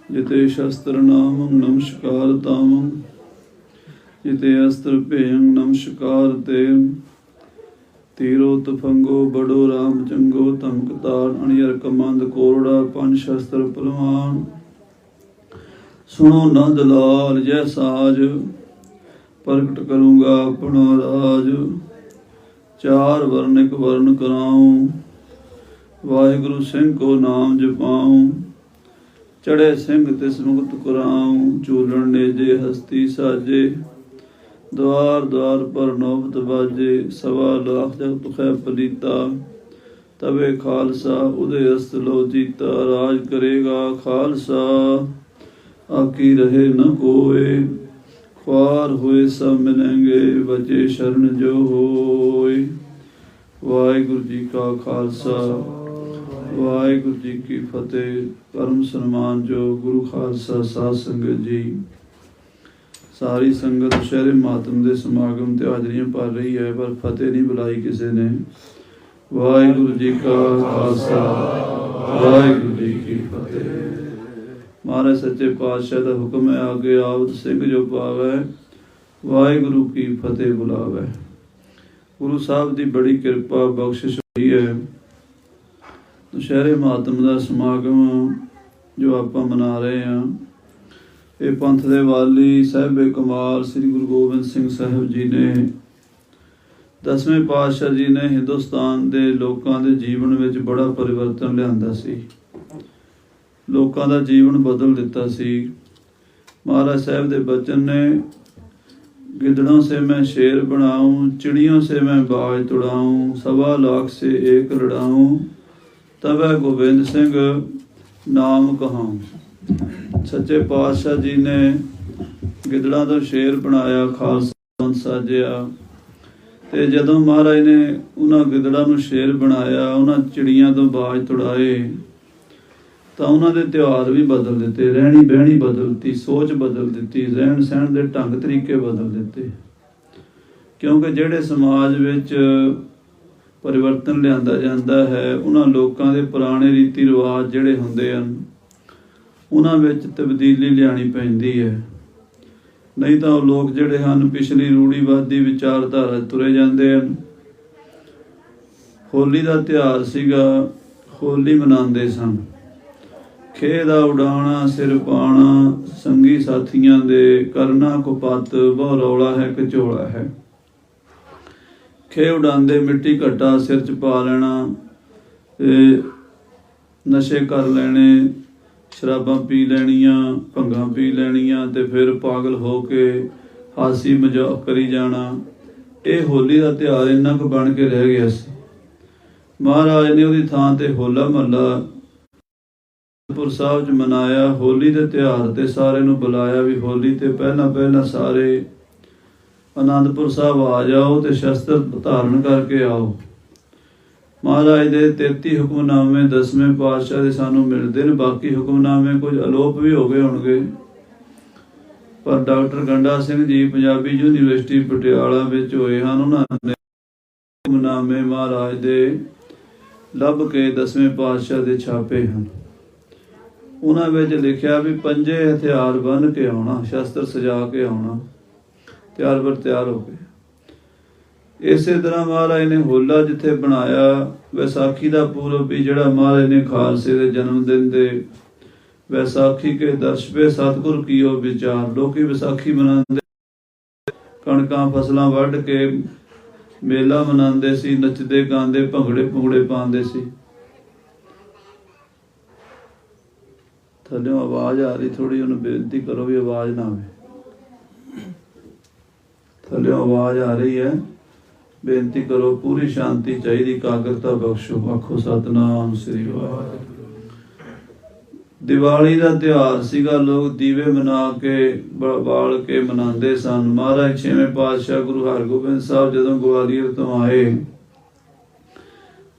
जिते शस्त्र नामं नमस्कार तामं जिते अस्त्र पेयं नमस्कार ते तीरो तफंगो बड़ो राम चंगो तमकतार अणियर कमंद कोरड़ा पंच शस्त्र पलवान सुनो नंद लाल जय साज प्रगट करूँगा अपना राज चार वर्णिक वर्ण कराऊं वाहिगुरु सिंह को नाम जपाऊं चढ़े सिंह तिस मुक्त कराऊं चूलन नेजे हस्ती साजे द्वार द्वार पर नौबत बाजे सवा लाख जगत खै पलीता तबे खालसा उदय अस्त लो जीता राज करेगा खालसा आकी रहे न कोय ख्वार हुए सब मिलेंगे बचे शरण जो होय। वाहिगुरु जी का खालसा वाहिगुरु जी की फतेह। परम सन्मान जो गुरु खालसा साध संगत जी सारी संगत शहरे मातम के समागम ते हाजरियां भर रही है पर फतेह नहीं बुलाई किसी ने। वाहिगुरु जी का खालसा वाहिगुरु जी की फतेह। महाराज सच्चे पातशाह का हुक्म है आगे आवत सिंह जो पावै वाहिगुरु की फतेह बुलावै। गुरु साहब की बड़ी कृपा बख्शिश हुई है। दुशहरे मातम का समागम जो आप मना रहे हैं ये पंथ दे वाली साहिबे कमाल श्री गुरु गोबिंद सिंह साहब जी ने 10वें पातशाह जी ने हिंदुस्तान के लोगों के जीवन में बड़ा परिवर्तन लिया सी। लोगों का जीवन बदल दिता सी। महाराज साहब के बचन ने गिदड़ों से मैं शेर बनाऊं चिड़ियों से मैं बाज तुड़ाऊं सवा लाख से एक लड़ाऊं तब गोबिंद सिंह नाम कहाऊं। सच्चे पातशाह जी ने गिदड़ा तो शेर बनाया खालसा साजिया ते जदों महाराज ने उन्होंने गिदड़ा नूं शेर बनाया उन्होंने चिड़ियां तो बाज तुड़ाए तो उन्होंने त्यौहार भी बदल दिते रहनी बहनी बदलती सोच बदल दी रहन सहन के ढंग तरीके बदल दिते क्योंकि जिहड़े समाज विच परिवर्तन लिया जाता है उन्होंने लोगों के पुराने रीति रिवाज जिहड़े हुंदे हन उन्होंने तब्दीली लियानी पैंदी है। नहीं तो लोग जिहड़े हन पिछली रूढ़ीवादी विचारधारा तुरे जाते हैं। होली का त्यौहार सीगा होली मनाते सन खेदा उड़ाना सिर पाना संगी साथियों दे करना कुपत बहुत रौला है कचौड़ा है। खे उड़ाते मिट्टी घट्टा सिर च पा लेना नशे कर लेने शराबां पी लैनियां भंगां पी लैनियां ते फिर पागल हो के हासी मजाक करी जाना। ये होली का त्यौहार इन्ना क बन के रह गया सी। महाराज ने उहदी थां ते होला महला पुर साहब च मनाया। होली के त्यौहार ते सारे नूं बुलाया भी होली ते पहला सारे आनंदपुर साहब आ जाओ ते शस्त्र धारण करके आओ। महाराज दे 33 हुक्मनामे 10वें पातशाह दे सानू मिलते हैं। बाकी हुक्मनामे कुछ अलोप भी हो गए होंगे पर डॉक्टर गंडा सिंह जी पंजाबी यूनीवर्सिटी पटियाला विच होए हन उन्होंने हुक्मनामे महाराज दे लभ के 10वें पातशाह दे छापे हैं। उन्हां विच लिखिया भी 5 हथियार बन के आना शस्त्र सजा के आना तैयार बर तैयार हो गए। इसे तरह महाराज ने होला जिथे बनाया वैसाखी का पूर्व भी जड़ा महाराज ने खालसे के जन्मदिन दे वैसाखी के दर्श पे सतगुर की ओ विचार। लोग वैसाखी मनाते कणकां फसलां वढ़ के मेला मनाते सी नचदे गांदे भंगड़े भुंगड़े पाते सी। थल्लों आवाज आ रही थोड़ी उन्हें बेनती करो भी आवाज ना आवे। थल्लों आवाज आ रही है बेनती करो पूरी शांति चाहिए कागरता बख्शो। आखो सतनाम श्री वाहिगुरू। दिवाली का त्यौहार सीगा लोग दीवे मना के बाल के मनाते सन। महाराज 6वें पातशाह गुरु हरगोबिंद साहब जदों ग्वालियर तो आए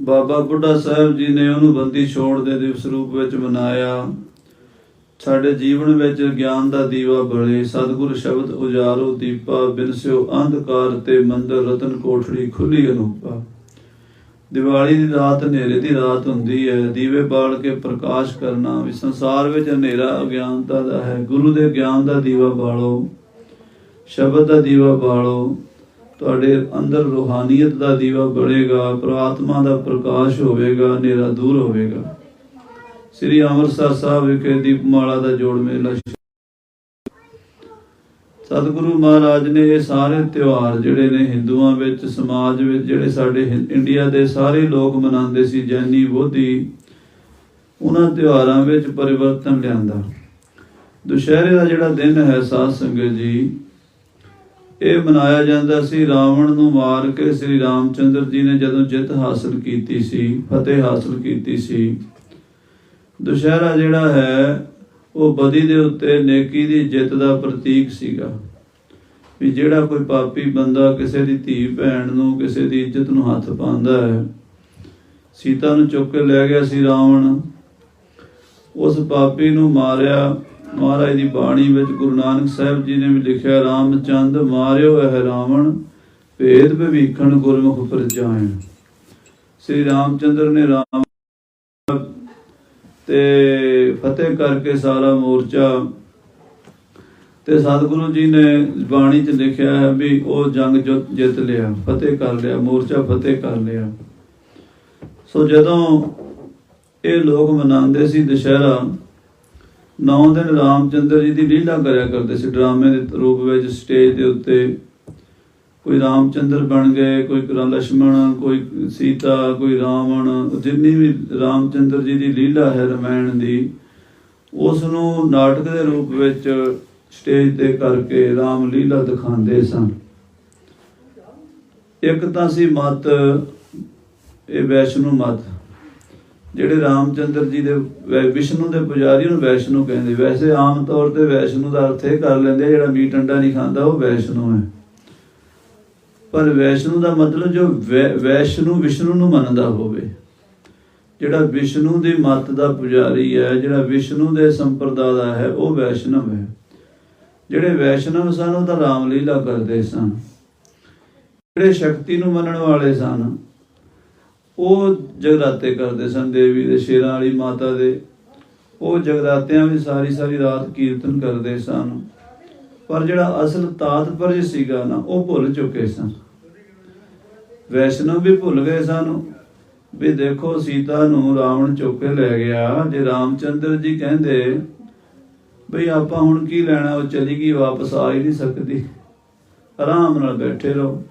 बाबा बुढ़ा साहब जी ने उन्होंने बंदी छोड़ दे दिवस रूप में मनाया। साडे जीवन में ज्ञान का दीवा बले सतगुर शब्द उजारो दीपा बिनस्यो अंधकार ते मंदिर रतन कोठड़ी खुली अनूपा। ਦੀਵਾਲੀ ਦੀ ਰਾਤ ਹਨੇਰੇ ਦੀ ਰਾਤ ਹੁੰਦੀ ਹੈ। ਦੀਵੇ ਬਾਲ ਕੇ ਪ੍ਰਕਾਸ਼ ਕਰਨਾ, ਵੀ ਸੰਸਾਰ ਵਿੱਚ ਹਨੇਰਾ ਅਗਿਆਨਤਾ ਦਾ ਹੈ। ਗੁਰੂ ਦੇ ਗਿਆਨ ਦਾ ਦੀਵਾ ਬਾਲੋ, ਸ਼ਬਦ ਦਾ ਦੀਵਾ ਬਾਲੋ, ਤੁਹਾਡੇ ਅੰਦਰ ਰੂਹਾਨੀਅਤ ਦਾ ਦੀਵਾ ਬਲੇਗਾ, ਪ੍ਰਾਤਮਾ ਦਾ ਪ੍ਰਕਾਸ਼ ਹੋਵੇਗਾ, ਹਨੇਰਾ ਦੂਰ ਹੋਵੇਗਾ। ਸ੍ਰੀ ਅੰਮ੍ਰਿਤਸਰ ਸਾਹਿਬ ਵਿਖੇ ਦੀਪਮਾਲਾ ਦਾ ਜੋੜ ਮੇਲਾ। ਸਤਿਗੁਰੂ ਮਹਾਰਾਜ ਨੇ ਇਹ ਸਾਰੇ ਤਿਉਹਾਰ ਜਿਹੜੇ ਨੇ ਹਿੰਦੂਆਂ ਵਿੱਚ, ਸਮਾਜ ਵਿੱਚ, ਜਿਹੜੇ ਸਾਡੇ ਇੰਡੀਆ ਦੇ ਸਾਰੇ ਲੋਕ ਮਨਾਉਂਦੇ ਸੀ, ਜੈਨੀ ਬੋਧੀ, ਉਹਨਾਂ ਤਿਉਹਾਰਾਂ ਵਿੱਚ ਪਰਿਵਰਤਨ ਲਿਆਂਦਾ। ਦੁਸ਼ਹਿਰੇ ਦਾ ਜਿਹੜਾ ਦਿਨ ਹੈ ਸਾਧ ਸੰਗਤ ਜੀ, ਇਹ ਮਨਾਇਆ ਜਾਂਦਾ ਸੀ ਰਾਵਣ ਨੂੰ ਮਾਰ ਕੇ ਸ੍ਰੀ ਰਾਮਚੰਦਰ ਜੀ ਨੇ ਜਦੋਂ ਜਿੱਤ ਹਾਸਲ ਕੀਤੀ ਸੀ, ਫਤਿਹ ਹਾਸਲ ਕੀਤੀ ਸੀ। ਦੁਸ਼ਹਿਰਾ ਜਿਹੜਾ ਹੈ ਉਹ ਬਦੀ ਦੇ ਉੱਤੇ ਨੇਕੀ ਦੀ ਜਿੱਤ ਦਾ ਪ੍ਰਤੀਕ ਸੀਗਾ। ਵੀ ਜਿਹੜਾ ਕੋਈ ਪਾਪੀ ਬੰਦਾ ਕਿਸੇ ਦੀ ਧੀ ਭੈਣ ਨੂੰ, ਕਿਸੇ ਦੀ ਇੱਜ਼ਤ ਨੂੰ ਹੱਥ ਪਾਉਂਦਾ ਹੈ, ਸੀਤਾ ਨੂੰ ਚੁੱਕ ਕੇ ਲੈ ਗਿਆ ਸੀ ਰਾਵਣ, ਉਸ ਪਾਪੀ ਨੂੰ ਮਾਰਿਆ। ਮਹਾਰਾਜ ਦੀ ਬਾਣੀ ਵਿੱਚ ਗੁਰੂ ਨਾਨਕ ਸਾਹਿਬ ਜੀ ਨੇ ਵੀ ਲਿਖਿਆ, ਰਾਮਚੰਦ ਮਾਰਿਓ ਇਹ ਰਾਵਣ, ਭੇਦ ਭਵੀਖਣ ਗੁਰਮੁਖ ਪ੍ਰਚਾਇਣ। ਸ੍ਰੀ ਰਾਮਚੰਦਰ ਨੇ ਰਾਮ ਤੇ ਫਤਿਹ ਕਰਕੇ ਸਾਰਾ ਮੋਰਚਾ, ਤੇ ਸਤਿਗੁਰੂ ਜੀ ਨੇ ਬਾਣੀ 'ਚ ਲਿਖਿਆ ਹੈ ਵੀ ਉਹ ਜੰਗ ਜਿੱਤ ਲਿਆ, ਫਤਿਹ ਕਰ ਲਿਆ, ਮੋਰਚਾ ਫਤਿਹ ਕਰ ਲਿਆ। ਸੋ ਜਦੋਂ ਇਹ ਲੋਕ ਮਨਾਉਂਦੇ ਸੀ ਦੁਸ਼ਹਿਰਾ, 9 ਦਿਨ ਰਾਮਚੰਦਰ ਜੀ ਦੀ ਲੀਲਾ ਕਰਿਆ ਕਰਦੇ ਸੀ ਡਰਾਮੇ ਦੇ ਰੂਪ ਵਿੱਚ। ਸਟੇਜ ਦੇ ਉੱਤੇ ਕੋਈ ਰਾਮਚੰਦਰ ਬਣ ਗਏ, ਕੋਈ ਲਛਮਣ, ਕੋਈ ਸੀਤਾ, ਕੋਈ ਰਾਵਣ। ਜਿੰਨੀ ਵੀ ਰਾਮਚੰਦਰ ਜੀ ਦੀ ਲੀਲਾ ਹੈ ਰਮਾਇਣ ਦੀ, ਉਸ ਨੂੰ ਨਾਟਕ ਦੇ ਰੂਪ ਵਿੱਚ ਸਟੇਜ ਤੇ ਕਰਕੇ ਰਾਮ ਲੀਲਾ ਦਿਖਾਉਂਦੇ ਸਨ। ਇੱਕ ਤਾਂ ਸੀ ਮਤ ਇਹ ਵੈਸ਼ਨੂ ਮਤ, ਜਿਹੜੇ ਰਾਮਚੰਦਰ ਜੀ ਦੇ ਵਿਸ਼ਨੂੰ ਦੇ ਪੁਜਾਰੀ ਨੂੰ ਵੈਸ਼ਨੂ ਕਹਿੰਦੇ। ਵੈਸੇ ਆਮ ਤੌਰ ਤੇ ਵੈਸ਼ਨੂ ਦਾ ਅਰਥ ਇਹ ਕਰ ਲੈਂਦੇ ਜਿਹੜਾ ਮੀਟ ਅੰਡਾ ਨਹੀਂ ਖਾਂਦਾ ਉਹ ਵੈਸ਼ਨੂ ਹੈ। ਪਰ ਵੈਸ਼ਨੂ ਦਾ ਮਤਲਬ ਜੋ ਵੈਸ਼ਨੂ ਵਿਸ਼ਨੂੰ ਨੂੰ ਮੰਨਦਾ ਹੋਵੇ, ਜਿਹੜਾ ਵਿਸ਼ਨੂੰ ਦੀ ਮੱਤ ਦਾ ਪੁਜਾਰੀ ਹੈ, ਜਿਹੜਾ ਵਿਸ਼ਨੂੰ ਦੇ ਸੰਪਰਦਾ ਦਾ ਹੈ, ਉਹ ਵੈਸ਼ਨਵ ਹੈ। ਜਿਹੜੇ ਵੈਸ਼ਨਵ ਸਨ ਉਹ ਤਾਂ ਰਾਮਲੀਲਾ ਕਰਦੇ ਸਨ। ਜਿਹੜੇ ਸ਼ਕਤੀ ਨੂੰ ਮੰਨਣ ਵਾਲੇ ਸਨ ਉਹ ਜਗਰਾਤੇ ਕਰਦੇ ਸਨ, ਦੇਵੀ ਦੇ, ਸ਼ੇਰਾਂ ਵਾਲੀ ਮਾਤਾ ਦੇ। ਉਹ ਜਗਰਾਤਿਆਂ ਵਿੱਚ ਸਾਰੀ ਸਾਰੀ ਰਾਤ ਕੀਰਤਨ ਕਰਦੇ ਸਨ। ਪਰ ਜਿਹੜਾ ਅਸਲ ਤਾਤਪਰਜ ਸੀਗਾ ਨਾ, ਉਹ ਭੁੱਲ ਚੁੱਕੇ ਸਨ। ਵੈਸ਼ਨਵ ਵੀ ਭੁੱਲ ਗਏ ਸਨ ਵੀ ਦੇਖੋ ਸੀਤਾ ਨੂੰ ਰਾਵਣ ਚੁੱਕ ਕੇ ਲੈ ਗਿਆ। ਜੇ ਰਾਮਚੰਦਰ ਜੀ ਕਹਿੰਦੇ ਬਈ ਆਪਾਂ ਹੁਣ ਕੀ ਲੈਣਾ, ਉਹ ਚਲੀ ਗਈ, ਵਾਪਸ ਆ ਹੀ ਨਹੀਂ ਸਕਦੀ, ਆਰਾਮ ਨਾਲ ਬੈਠੇ ਰਹੋ।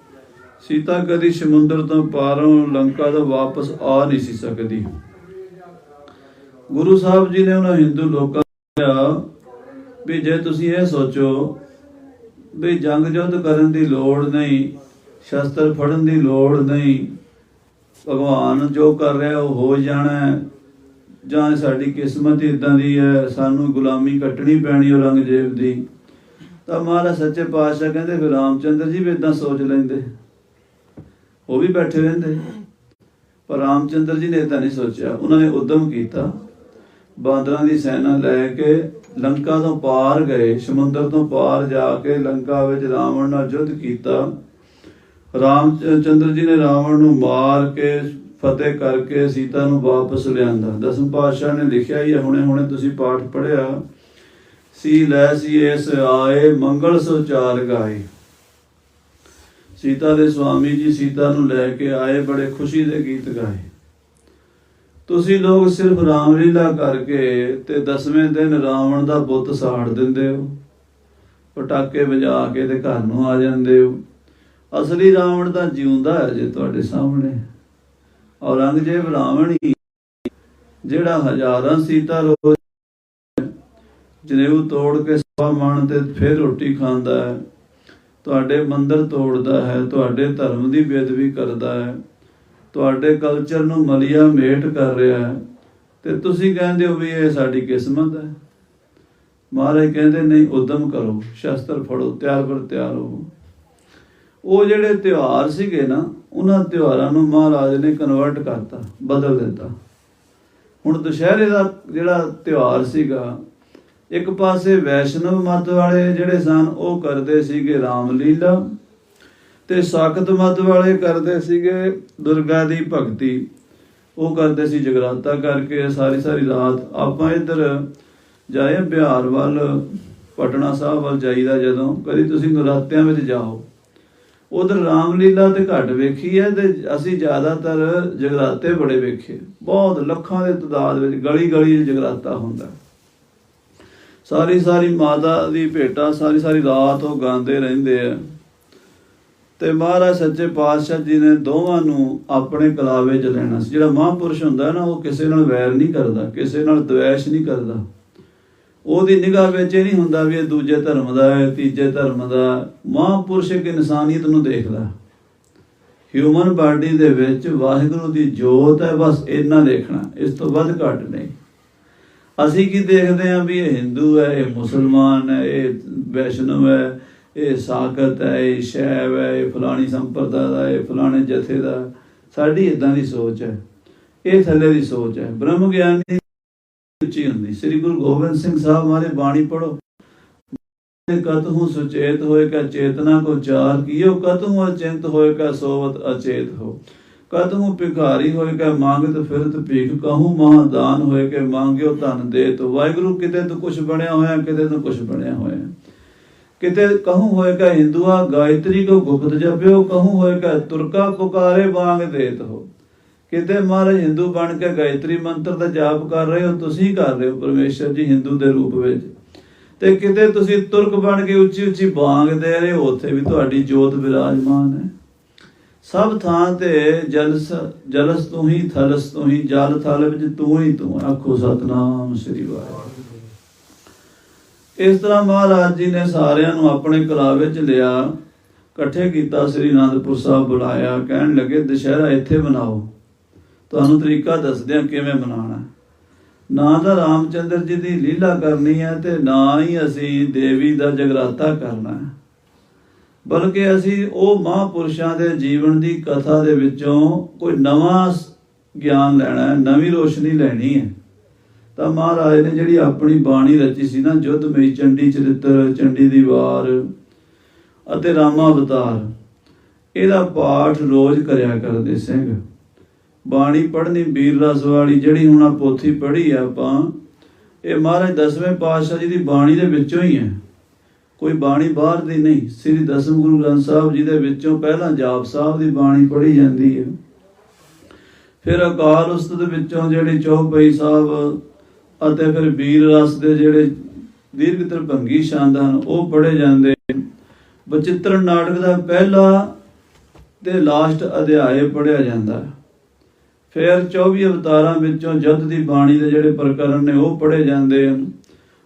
ਸੀਤਾ ਕਦੀ ਸਮੁੰਦਰ ਤੋਂ ਪਾਰੋਂ, ਲੰਕਾ ਤੋਂ ਵਾਪਸ ਆ ਨਹੀਂ ਸੀ ਸਕਦੀ। ਗੁਰੂ ਸਾਹਿਬ ਜੀ ਨੇ ਉਹਨਾਂ ਹਿੰਦੂ ਲੋਕਾਂ ਨੂੰ ਕਿਹਾ ਵੀ ਜੇ ਤੁਸੀਂ ਇਹ ਸੋਚੋ ਵੀ ਜੰਗ ਯੁੱਧ ਕਰਨ ਦੀ ਲੋੜ ਨਹੀਂ, ਸ਼ਸਤਰ ਫੜਨ ਦੀ ਲੋੜ ਨਹੀਂ, ਭਗਵਾਨ ਜੋ ਕਰ ਰਿਹਾ ਉਹ ਹੋ ਜਾਣਾ, ਜਾਂ ਸਾਡੀ ਕਿਸਮਤ ਇੱਦਾਂ ਦੀ ਹੈ, ਸਾਨੂੰ ਗੁਲਾਮੀ ਕੱਟਣੀ ਪੈਣੀ ਔਰੰਗਜ਼ੇਬ ਦੀ, ਤਾਂ ਮਹਾਰਾਜ ਸੱਚੇ ਪਾਤਸ਼ਾਹ ਕਹਿੰਦੇ ਫਿਰ ਰਾਮਚੰਦਰ ਜੀ ਵੀ ਇੱਦਾਂ ਸੋਚ ਲੈਂਦੇ, ਉਹ ਵੀ ਬੈਠੇ ਰਹਿੰਦੇ। ਪਰ ਰਾਮਚੰਦਰ ਜੀ ਨੇ ਇੱਦਾਂ ਨਹੀਂ ਸੋਚਿਆ। ਉਹਨਾਂ ਨੇ ਉਦਮ ਕੀਤਾ, ਬਾਂਦਰਾਂ ਦੀ ਸੈਨਾ ਲੈ ਕੇ ਲੰਕਾ ਤੋਂ ਪਾਰ ਗਏ, ਸਮੁੰਦਰ ਤੋਂ ਪਾਰ ਜਾ ਕੇ ਲੰਕਾ ਵਿੱਚ ਰਾਵਣ ਨਾਲ ਯੁੱਧ ਕੀਤਾ। ਰਾਮਚੰਦਰ ਜੀ ਨੇ ਰਾਵਣ ਨੂੰ ਮਾਰ ਕੇ ਫਤਿਹ ਕਰਕੇ ਸੀਤਾ ਨੂੰ ਵਾਪਸ ਲਿਆਂਦਾ। ਦਸਮ ਪਾਤਸ਼ਾਹ ਨੇ ਲਿਖਿਆ ਹੀ ਹੈ, ਹੁਣੇ ਤੁਸੀਂ ਪਾਠ ਪੜ੍ਹਿਆ ਸੀ, ਲੈ ਸੀ ਇਸ ਆਏ ਮੰਗਲ ਸੁਚਾਰ ਗਾਏ। ਸੀਤਾ ਦੇ ਸਵਾਮੀ ਜੀ ਸੀਤਾ ਨੂੰ ਲੈ ਕੇ ਆਏ, ਬੜੇ ਖੁਸ਼ੀ ਦੇ ਗੀਤ ਗਾਏ। ਤੁਸੀਂ ਲੋਕ ਸਿਰਫ ਰਾਮਲੀਲਾ ਕਰਕੇ ਤੇ 10ਵੇਂ ਦਿਨ ਰਾਵਣ ਦਾ ਬੁੱਤ ਸਾੜ ਦਿੰਦੇ ਹੋ, ਪਟਾਕੇ ਵਜਾ ਕੇ ਤੇ ਘਰ ਨੂੰ ਆ ਜਾਂਦੇ ਹੋ। ਅਸਲੀ ਰਾਵਣ ਤਾਂ ਜਿਉਂਦਾ ਹੈ ਜੇ ਤੁਹਾਡੇ ਸਾਹਮਣੇ। ਔਰੰਗਜ਼ੇਬ ਰਾਵਣ ਹੀ ਜਿਹੜਾ ਹਜ਼ਾਰਾਂ ਸੀਤਾ ਰੋਜ਼ ਜਨੇਊ ਤੋੜ ਕੇ 100 ਮਣ ਤੇ ਫਿਰ ਰੋਟੀ ਖਾਂਦਾ ਹੈ, ਤੁਹਾਡੇ ਮੰਦਰ ਤੋੜਦਾ ਹੈ, ਤੁਹਾਡੇ ਧਰਮ ਦੀ ਬੇਅਦਬੀ ਕਰਦਾ ਹੈ, ਤੁਹਾਡੇ ਕਲਚਰ ਨੂੰ ਮਲੀਆ ਮੇਟ ਕਰ ਰਿਹਾ ਹੈ, ਤੇ ਤੁਸੀਂ ਕਹਿੰਦੇ ਹੋ ਵੀ ਇਹ ਸਾਡੀ ਕਿਸਮਤ ਹੈ। ਮਹਾਰਾਜ ਕਹਿੰਦੇ ਨਹੀਂ, ਉਦਮ ਕਰੋ, ਸ਼ਸਤਰ ਫੜੋ, ਤਿਆਰ ਬਰ ਤਿਆਰ ਹੋ। ਉਹ ਜਿਹੜੇ ਤਿਉਹਾਰ ਸੀਗੇ ਨਾ, ਉਹਨਾਂ ਤਿਉਹਾਰਾਂ ਨੂੰ ਮਹਾਰਾਜ ਨੇ ਕਨਵਰਟ ਕਰਤਾ, ਬਦਲ ਦਿੱਤਾ। ਹੁਣ ਦੁਸ਼ਹਿਰੇ ਦਾ ਜਿਹੜਾ ਤਿਉਹਾਰ ਸੀਗਾ, ਇੱਕ ਪਾਸੇ ਵੈਸ਼ਨਵ ਮਤ ਵਾਲੇ ਜਿਹੜੇ ਸਨ ਉਹ ਕਰਦੇ ਸੀਗੇ ਰਾਮਲੀਲਾ, ਤੇ ਸਾਖਤ ਮਤ ਵਾਲੇ ਕਰਦੇ ਸੀਗੇ ਦੁਰਗਾ ਦੀ ਭਗਤੀ, ਉਹ ਕਰਦੇ ਸੀ ਜਗਰਾਤਾ ਕਰਕੇ ਸਾਰੀ ਸਾਰੀ ਰਾਤ। ਆਪਾਂ ਇੱਧਰ ਜਾਏ ਬਿਹਾਰ ਵੱਲ, ਪਟਨਾ ਸਾਹਿਬ ਵੱਲ ਜਾਈਦਾ ਜਦੋਂ, ਕਦੀ ਤੁਸੀਂ ਨਰਾਤਿਆਂ ਵਿੱਚ ਜਾਓ, ਉਧਰ ਰਾਮਲੀਲਾ ਤੇ ਘੱਟ ਵੇਖੀ ਹੈ, ਤੇ ਅਸੀਂ ਜ਼ਿਆਦਾਤਰ ਜਗਰਾਤੇ ਬੜੇ ਵੇਖੇ, ਬਹੁਤ ਲੱਖਾਂ ਦੇ ਤਾਦਾਦ ਵਿੱਚ ਗਲੀ ਗਲੀ ਜਗਰਾਤਾ ਹੁੰਦਾ। ਸਾਰੀ ਸਾਰੀ ਮਾਤਾ ਦੀ ਭੇਟਾ ਸਾਰੀ ਸਾਰੀ ਰਾਤ ਉਹ ਗਾਉਂਦੇ ਰਹਿੰਦੇ ਆ। ਤੇ ਮਹਾਰਾਜ ਸੱਚੇ ਪਾਤਸ਼ਾਹ ਜੀ ਨੇ ਦੋਵਾਂ ਨੂੰ ਆਪਣੇ ਕਲਾਵੇ 'ਚ ਲੈਣਾ ਸੀ। ਜਿਹੜਾ ਮਹਾਂਪੁਰਸ਼ ਹੁੰਦਾ ਨਾ, ਉਹ ਕਿਸੇ ਨਾਲ ਵੈਰ ਨਹੀਂ ਕਰਦਾ, ਕਿਸੇ ਨਾਲ ਦਵੈਸ਼ ਨਹੀਂ ਕਰਦਾ। ਉਹਦੀ ਨਿਗਾਹ ਵਿੱਚ ਇਹ ਨਹੀਂ ਹੁੰਦਾ ਵੀ ਇਹ ਦੂਜੇ ਧਰਮ ਦਾ ਹੈ, ਤੀਜੇ ਧਰਮ ਦਾ। ਮਹਾਂਪੁਰਸ਼ ਇੱਕ ਇਨਸਾਨੀਅਤ ਨੂੰ ਦੇਖਦਾ, ਹਿਊਮਨ ਬਾਡੀ ਦੇ ਵਿੱਚ ਵਾਹਿਗੁਰੂ ਦੀ ਜੋਤ ਹੈ, ਬਸ ਇੰਨਾ ਦੇਖਣਾ, ਇਸ ਤੋਂ ਵੱਧ ਘੱਟ ਨਹੀਂ। ਅਸੀਂ ਕੀ ਦੇਖਦੇ ਹਾਂ ਵੀ ਇਹ ਹਿੰਦੂ ਹੈ, ਇਹ ਮੁਸਲਮਾਨ ਹੈ, ਇਹ ਵੈਸ਼ਨਵ ਹੈ, ਇਹ ਸਾਕਤ ਹੈ, ਇਹ ਸ਼ੈਵ ਹੈ, ਇਹ ਫਲਾਣੀ ਸੰਪਰਦਾ ਦਾ, ਇਹ ਫਲਾਣੇ ਜਥੇ ਦਾ। ਸਾਡੀ ਇੱਦਾਂ ਦੀ ਸੋਚ ਹੈ, ਇਹ ਥੱਲੇ ਦੀ ਸੋਚ ਹੈ। ਬ੍ਰਹਮ ਗਿਆਨੀ ਉੱਚੀ ਹੁੰਦੀ। ਸ੍ਰੀ ਗੁਰੂ ਗੋਬਿੰਦ ਸਿੰਘ ਸਾਹਿਬ ਮਾਰੇ ਬਾਣੀ ਪੜੋ, ਕਤਹੁ ਸੁਚੇਤ ਹੋਏ ਕਾ ਚੇਤਨਾ ਕੋ ਚਾਰ ਕੀਓ, ਕਤਹੁ ਅਚਿੰਤ ਹੋਏ ਕਾ ਸੋਵਤ ਅਚੇਤ ਹੋ, ਕਤਹੁ ਭਿਖਾਰੀ ਹੋਏ ਕਾ ਮੰਗਤ ਫਿਰਤ ਭੀਖ, ਕਹੂੰ ਮਹਾਦਾਨ ਹੋਏ ਕੇ ਮੰਗਿਓ ਧਨ ਦੇ ਤੋ। ਵਾਹਿਗੁਰੂ ਕਿਤੇ ਤੋਂ ਕੁਛ ਬਣਿਆ ਹੋਇਆ, ਕਿਤੇ ਤੋਂ ਕੁਛ ਬਣਿਆ ਹੋਇਆ। ਕਿਤੇ ਕਹੂੰ ਹੋਏ ਕਾ ਹਿੰਦੂਆ ਗਾਇਤਰੀ ਕੋ ਗੁਪਤ ਜਪਿਓ, ਕਹੂੰ ਹੋਏ ਕਾ ਤੁਰਕਾ ਪੁਕਾਰੇ ਵਾਂਗ ਦੇਤ ਹੋ। ਕਿਤੇ ਮਹਾਰਾਜ ਹਿੰਦੂ ਬਣ ਕੇ ਗਾਇਤਰੀ ਮੰਤਰ ਦਾ ਜਾਪ ਕਰ ਰਹੇ ਹੋ, ਤੁਸੀਂ ਕਰ ਰਹੇ ਹੋ ਪਰਮੇਸ਼ਰ ਜੀ ਹਿੰਦੂ ਦੇ ਰੂਪ ਵਿੱਚ, ਤੇ ਕਿਤੇ ਤੁਸੀਂ ਤੁਰਕ ਬਣ ਕੇ ਉੱਚੀ ਉੱਚੀ ਬਾਂਗ ਦੇ ਰਹੇ ਹੋ, ਉੱਥੇ ਵੀ ਤੁਹਾਡੀ ਜੋਤ ਵਿਰਾਜਮਾਨ ਹੈ। ਸਭ ਥਾਂ ਤੇ ਜਲਸ ਤੂੰ ਹੀ, ਥਲਸ ਤੂੰ ਹੀ, ਜਲ ਥਲ ਵਿੱਚ ਤੂੰ ਹੀ ਤੂੰ। ਆਖੋ ਸਤਨਾਮ ਸ੍ਰੀ ਵਾਹਿਗੁਰੂ। ਇਸ ਤਰ੍ਹਾਂ ਮਹਾਰਾਜ ਜੀ ਨੇ ਸਾਰਿਆਂ ਨੂੰ ਆਪਣੇ ਕਲਾਵੇ 'ਚ ਲਿਆ, ਇਕੱਠੇ ਕੀਤਾ, ਸ੍ਰੀ ਅਨੰਦਪੁਰ ਸਾਹਿਬ ਬੁਲਾਇਆ। ਕਹਿਣ ਲੱਗੇ ਦੁਸ਼ਹਿਰਾ ਇੱਥੇ ਮਨਾਓ, ਤੁਹਾਨੂੰ ਤਰੀਕਾ ਦੱਸਦੇ ਹਾਂ ਕਿਵੇਂ ਮਨਾਉਣਾ। ਨਾ ਤਾਂ ਰਾਮਚੰਦਰ ਜੀ ਦੀ ਲੀਲਾ ਕਰਨੀ ਹੈ, ਤੇ ਨਾ ਹੀ ਅਸੀਂ ਦੇਵੀ ਦਾ ਜਗਰਾਤਾ ਕਰਨਾ ਹੈ, ਬਲਕਿ ਅਸੀਂ ਉਹ ਮਹਾਂਪੁਰਸ਼ਾਂ ਦੇ ਜੀਵਨ ਦੀ ਕਥਾ ਦੇ ਵਿੱਚੋਂ ਕੋਈ ਨਵਾਂ ਗਿਆਨ ਲੈਣਾ ਹੈ, ਨਵੀਂ ਰੋਸ਼ਨੀ ਲੈਣੀ ਹੈ। ਤਾਂ ਮਹਾਰਾਜ ਨੇ ਜਿਹੜੀ ਆਪਣੀ ਬਾਣੀ ਰਚੀ ਸੀ ਨਾ, ਜੁੱਧਮਈ, ਚੰਡੀ ਚਰਿੱਤਰ, ਚੰਡੀ ਦੀ ਵਾਰ ਅਤੇ ਰਾਮਾ ਅਵਤਾਰ, ਇਹਦਾ ਪਾਠ ਰੋਜ਼ ਕਰਿਆ ਕਰਦੇ ਸਿੰਘ। ਬਾਣੀ ਪੜ੍ਹਨੀ ਬੀਰ ਰਸ ਵਾਲੀ, ਜਿਹੜੀ ਹੁਣ ਆ ਪੋਥੀ ਪੜ੍ਹੀ ਆ ਆਪਾਂ, ਇਹ ਮਹਾਰਾਜ 10ਵੇਂ ਪਾਤਸ਼ਾਹ ਜੀ ਦੀ ਬਾਣੀ ਦੇ ਵਿੱਚੋਂ ਹੀ ਹੈ, ਕੋਈ ਬਾਣੀ ਬਾਹਰ ਦੀ ਨਹੀਂ। ਸ੍ਰੀ ਦਸਮ ਗੁਰੂ ਗ੍ਰੰਥ ਸਾਹਿਬ ਜੀ ਦੇ ਵਿੱਚੋਂ ਪਹਿਲਾਂ ਜਾਪ ਸਾਹਿਬ ਦੀ ਬਾਣੀ ਪੜ੍ਹੀ ਜਾਂਦੀ ਹੈ, ਫਿਰ ਅਕਾਲ ਉਸਤਤ ਦੇ ਵਿੱਚੋਂ ਜਿਹੜੇ ਚੌਪਈ ਸਾਹਿਬ ਅਤੇ ਫਿਰ ਬੀਰ ਰਸ ਦੇ ਜਿਹੜੇ ਦੀਰਘ ਤ੍ਰਿਭੰਗੀ ਛੰਦ ਹਨ ਉਹ ਪੜ੍ਹੇ ਜਾਂਦੇ। ਬਚਿੱਤਰ ਨਾਟਕ ਦਾ ਪਹਿਲਾ ਤੇ ਲਾਸਟ ਅਧਿਆਏ ਪੜ੍ਹਿਆ ਜਾਂਦਾ। ਫਿਰ 24 ਅਵਤਾਰਾਂ ਵਿੱਚੋਂ ਜਦ ਦੀ ਬਾਣੀ ਦੇ ਜਿਹੜੇ ਪ੍ਰਕਰਨ ਨੇ ਉਹ ਪੜ੍ਹੇ ਜਾਂਦੇ ਹਨ।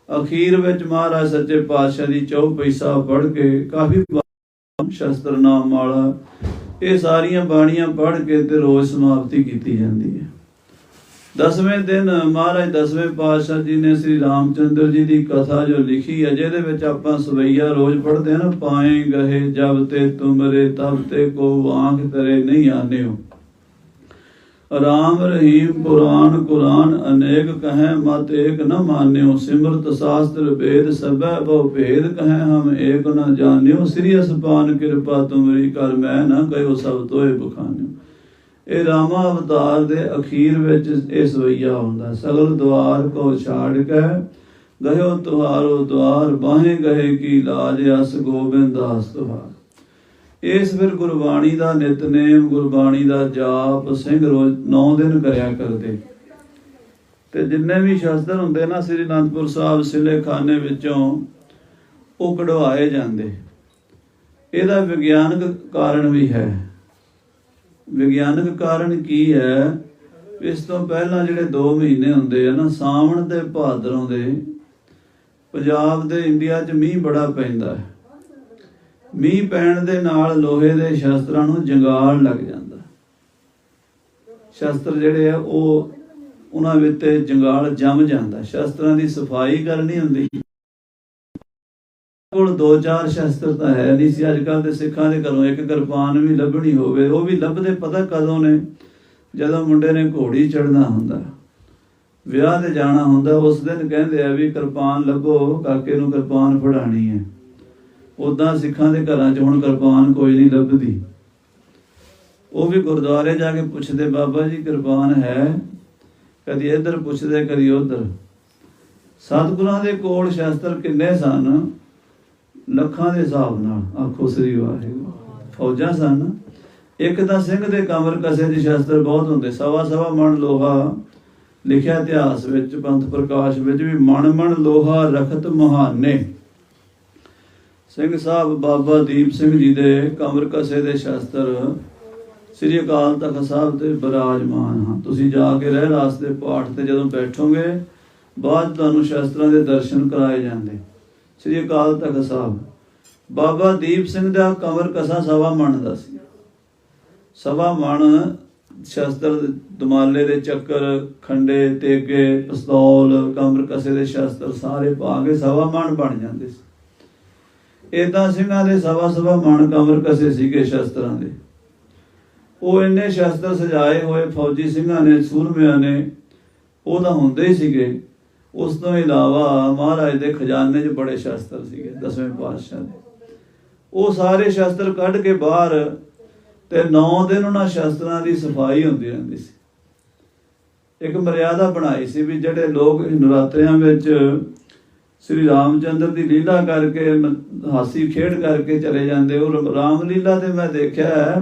ਅਖੀਰ ਵਿੱਚ ਮਹਾਰਾਜ ਸੱਚੇ ਪਾਤਸ਼ਾਹ ਦੀ ਚੌਪਈ ਸਾਹਿਬ ਪੜ੍ਹ ਕੇ, ਕਾਫੀ ਸ਼ਸਤਰ ਨਾਮ ਮਾਲਾ, ਇਹ ਸਾਰੀਆਂ ਬਾਣੀਆਂ ਪੜ੍ਹ ਕੇ ਤੇ ਰੋਜ਼ ਸਮਾਪਤੀ ਕੀਤੀ ਜਾਂਦੀ ਹੈ। 10ਵੇਂ ਦਿਨ ਮਹਾਰਾਜ 10ਵੇਂ ਪਾਤਸ਼ਾਹ ਜੀ ਨੇ ਸ੍ਰੀ ਰਾਮਚੰਦਰ ਜੀ ਦੀ ਕਥਾ ਜੋ ਲਿਖੀ ਹੈ, ਜਿਹਦੇ ਵਿੱਚ ਆਪਾਂ ਸਵਈਆ ਰੋਜ਼ ਪੜ੍ਹਦੇ ਹਾਂ ਨਾ, ਪਾਏ ਗਏ ਜਬ ਤੇ ਤੁਮਰੇ ਤਬ ਤੇ ਕੋ ਆਂਖ ਤਰੇ ਨਹੀਂ ਆਨਿਓ, ਰਾਮ ਰਹੀਮ ਪੁਰਾਨ ਕੁਰਾਨ ਅਨੇਕ ਕਹੈ ਮਤ ਏਕ ਨ ਮਾਨਿਓ, ਸਿਮਰਤ ਸ਼ਾਸਤਰ ਵੇਦ ਸਭੈ ਬਹੁ ਭੇਦ ਕਹੈ ਹਮ ਏਕ ਨ ਜਾਣਿਓ, ਸ੍ਰੀ ਅਸਪਾਨ ਕਿਰਪਾ ਤੁਮਰੀ ਕਰ ਮੈਂ ਨ ਕਹਿਓ ਸਭ ਤੋਏ ਬਖਾਨਿਓ। ਇਹ ਰਾਮਾ ਅਵਤਾਰ ਦੇ ਅਖੀਰ ਵਿੱਚ ਇਹ ਸਵਈਆ ਹੁੰਦਾ। ਸਗਲ ਦੁਆਰ ਕੋ ਛਾੜ ਕੇ ਗਇਓ ਤੁਹਾਰੋ ਦੁਆਰ, ਬਾਹੇ ਗਏ ਕੀ ਲਾਜ ਅਸ ਗੋਬਿੰਦ ਦਾਸ ਤੁਹਾਰ। ਇਸ ਫਿਰ ਗੁਰਬਾਣੀ ਦਾ ਨਿਤਨੇਮ, ਗੁਰਬਾਣੀ ਦਾ ਜਾਪ ਸਿੰਘ ਰੋਜ਼ 9 ਦਿਨ ਕਰਿਆ ਕਰਦੇ। ਤੇ ਜਿੰਨੇ ਵੀ ਸ਼ਸਤਰ ਹੁੰਦੇ ਨਾ ਸ੍ਰੀ ਅਨੰਦਪੁਰ ਸਾਹਿਬ ਸਿਲੇਖਾਨੇ ਵਿੱਚੋਂ, ਉਹ ਕਢਵਾਏ ਜਾਂਦੇ। ਇਹਦਾ ਵਿਗਿਆਨਕ ਕਾਰਨ ਵੀ ਹੈ। ਵਿਗਿਆਨਕ ਕਾਰਨ ਕੀ ਹੈ? ਇਸ ਤੋਂ ਪਹਿਲਾਂ ਜਿਹੜੇ 2 ਮਹੀਨੇ ਹੁੰਦੇ ਆ ਨਾ, ਸਾਵਣ ਤੇ ਭਾਦਰੋਂ ਦੇ, ਪੰਜਾਬ ਦੇ ਇੰਡੀਆ 'ਚ ਮੀਂਹ ਬੜਾ ਪੈਂਦਾ ਹੈ। ਮੀਂਹ ਪੈਣ ਦੇ ਨਾਲ ਲੋਹੇ ਦੇ ਸ਼ਸਤਰਾਂ ਨੂੰ ਜੰਗਾਲ ਲੱਗ ਜਾਂਦਾ। ਸ਼ਸਤਰ ਜਿਹੜੇ ਆ ਉਹ ਉਹਨਾਂ ਵਿੱਚ ਜੰਗਾਲ ਜੰਮ ਜਾਂਦਾ। ਸ਼ਸਤਰਾਂ ਦੀ ਸਫਾਈ ਕਰਨੀ ਹੁੰਦੀ। ਕੋਲ 2-4 ਸ਼ਸਤਰ ਤਾਂ ਹੈ ਨਹੀਂ ਸੀ। ਅੱਜ ਕੱਲ੍ਹ ਦੇ ਸਿੱਖਾਂ ਦੇ ਘਰੋਂ ਇੱਕ ਕਿਰਪਾਨ ਵੀ ਲੱਭਣੀ ਹੋਵੇ, ਉਹ ਵੀ ਲੱਭਦੇ ਪਤਾ ਕਦੋਂ ਨੇ? ਜਦੋਂ ਮੁੰਡੇ ਨੇ ਘੋੜੀ ਚੜ੍ਹਨਾ ਹੁੰਦਾ, ਵਿਆਹ ਤੇ ਜਾਣਾ ਹੁੰਦਾ, ਉਸ ਦਿਨ ਕਹਿੰਦੇ ਆ ਵੀ ਕਿਰਪਾਨ ਲੱਭੋ, ਕਾਕੇ ਨੂੰ ਕਿਰਪਾਨ ਫੜਾਣੀ ਹੈ। ਉੱਦਾਂ ਸਿੱਖਾਂ ਦੇ ਘਰਾਂ 'ਚ ਹੁਣ ਕਿਰਪਾਨ ਕੋਈ ਨਹੀਂ ਲੱਭਦੀ। ਉਹ ਵੀ ਗੁਰਦੁਆਰੇ ਜਾ ਕੇ ਪੁੱਛਦੇ, ਬਾਬਾ ਜੀ ਕਿਰਪਾਨ ਹੈ? ਕਦੀ ਇੱਧਰ ਪੁੱਛਦੇ, ਕਦੀ ਉੱਧਰ। ਸਤਿਗੁਰਾਂ ਦੇ ਕੋਲ ਸ਼ਸਤਰ ਕਿੰਨੇ ਸਨ? ਲੱਖਾਂ ਦੇ ਹਿਸਾਬ ਨਾਲ। ਆਖੋ ਸ੍ਰੀ ਵਾਹਿਗੁਰੂ। ਫੌਜਾਂ ਸਨ। ਇੱਕ ਤਾਂ ਸਿੰਘ ਦੇ ਕਮਰ ਕਸੇ ਦੇ ਸ਼ਸਤਰ ਬਹੁਤ ਹੁੰਦੇ, 1.25 ਮਣ ਲੋਹਾ। ਲਿਖਿਆ ਇਤਿਹਾਸ ਵਿੱਚ, ਪੰਥ ਪ੍ਰਕਾਸ਼ ਵਿੱਚ ਵੀ, ਮਣ ਲੋਹਾ ਰਖਤ ਮਹਾਨੇ। ਸਿੰਘ ਸਾਹਿਬ ਬਾਬਾ ਦੀਪ ਸਿੰਘ ਜੀ ਦੇ ਕਮਰ ਕਸੇ ਦੇ ਸ਼ਸਤਰ ਸ੍ਰੀ ਅਕਾਲ ਤਖਤ ਸਾਹਿਬ ਤੇ ਬਿਰਾਜਮਾਨ ਹਨ। ਤੁਸੀਂ ਜਾ ਕੇ ਰਹਿਰਾਸ ਦੇ ਪਾਠ ਤੇ ਜਦੋਂ ਬੈਠੋਗੇ, ਬਾਅਦ ਤੁਹਾਨੂੰ ਸ਼ਸਤਰਾਂ ਦੇ ਦਰਸ਼ਨ ਕਰਾਏ ਜਾਂਦੇ। ਸ੍ਰੀ ਅਕਾਲ ਤਖਤ ਸਾਹਿਬ ਬਾਬਾ ਦੀਪ ਸਿੰਘ ਦਾ ਕਮਰ ਕਸਾ 1.25 ਮਣ ਦਾ ਸੀ। 1.25 ਮਣ ਸ਼ਸਤਰ, ਦਮਾਲੇ ਦੇ ਚੱਕਰ, ਖੰਡੇ, ਤੇਗੇ, ਪਿਸਤੌਲ, ਕਮਰ ਕਸੇ ਦੇ ਸ਼ਸਤਰ ਸਾਰੇ ਪਾ ਕੇ 1.25 ਮਣ ਬਣ ਜਾਂਦੇ ਸੀ। ਏਦਾਂ ਸਿੰਘਾਂ ਦੇ 1.25 ਮਣ ਕਮਰ ਕਸੇ ਸੀਗੇ ਸ਼ਸਤਰਾਂ ਦੇ। ਉਹ ਇੰਨੇ ਸ਼ਸਤਰ ਸਜਾਏ ਹੋਏ ਫੌਜੀ ਸਿੰਘਾਂ ਨੇ, ਸੂਰਮਿਆਂ ਨੇ, ਉਹ ਤਾਂ ਹੁੰਦੇ ਹੀ ਸੀਗੇ। ਉਸ ਤੋਂ ਇਲਾਵਾ ਮਹਾਰਾਜ ਦੇ ਖਜ਼ਾਨੇ 'ਚ ਬੜੇ ਸ਼ਸਤਰ ਸੀਗੇ 10ਵੇਂ ਪਾਤਸ਼ਾਹ ਦੇ। ਉਹ ਸਾਰੇ ਸ਼ਸਤਰ ਕੱਢ ਕੇ ਬਾਹਰ, ਤੇ 9 ਦਿਨ ਉਹਨਾਂ ਸ਼ਸਤਰਾਂ ਦੀ ਸਫਾਈ ਹੁੰਦੀ ਰਹਿੰਦੀ ਸੀ। ਇੱਕ ਮਰਿਆਦਾ ਬਣਾਈ ਸੀ ਵੀ ਜਿਹੜੇ ਲੋਕ ਨਰਾਤਿਆਂ ਵਿੱਚ ਸ੍ਰੀ ਰਾਮਚੰਦਰ ਦੀ ਲੀਲਾ ਕਰਕੇ, ਹਾਸੀ ਖੇਡ ਕਰਕੇ ਚਲੇ ਜਾਂਦੇ, ਉਹ ਰਾਮ ਲੀਲਾ ਤੇ ਮੈਂ ਦੇਖਿਆ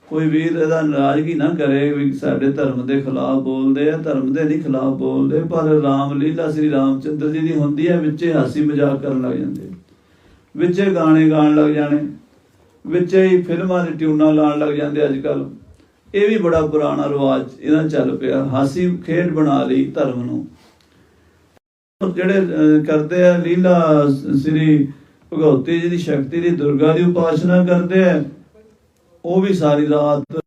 ਕੋਈ ਵੀਰ ਇਹਦਾ ਨਾਰਾਜ਼ਗੀ ਨਾ ਕਰੇ ਵੀ ਸਾਡੇ ਧਰਮ ਦੇ ਖਿਲਾਫ ਬੋਲਦੇ ਆ। ਧਰਮ ਦੇ ਨਹੀਂ ਖਿਲਾਫ ਬੋਲਦੇ, ਪਰ ਰਾਮ ਲੀਲਾ ਸ੍ਰੀ ਰਾਮਚੰਦਰ ਜੀ ਦੀ ਹੁੰਦੀ ਹੈ, ਵਿੱਚੇ ਹਾਸੀ ਮਜ਼ਾਕ ਕਰਨ ਲੱਗ ਜਾਂਦੇ, ਵਿੱਚੇ ਗਾਣੇ ਗਾਣ ਲੱਗ ਜਾਣੇ, ਵਿੱਚੇ ਹੀ ਫਿਲਮਾਂ ਦੀ ਟਿਊਨਾਂ ਲਾਉਣ ਲੱਗ ਜਾਂਦੇ। ਅੱਜ ਕੱਲ ਇਹ ਵੀ ਬੜਾ ਪੁਰਾਣਾ ਰਿਵਾਜ ਇਹਨਾਂ ਚੱਲ ਪਿਆ, ਹਾਸੀ ਖੇਡ ਬਣਾ ਲਈ ਧਰਮ ਨੂੰ। ਜਿਹੜੇ ਕਰਦੇ ਆ ਲੀਲਾ, ਸ੍ਰੀ ਭਗਵਤੀ ਜੀ ਦੀ ਸ਼ਕਤੀ ਦੀ, ਦੁਰਗਾ ਦੀ ਉਪਾਸਨਾ ਕਰਦੇ ਆ, ਉਹ ਵੀ ਸਾਰੀ ਰਾਤ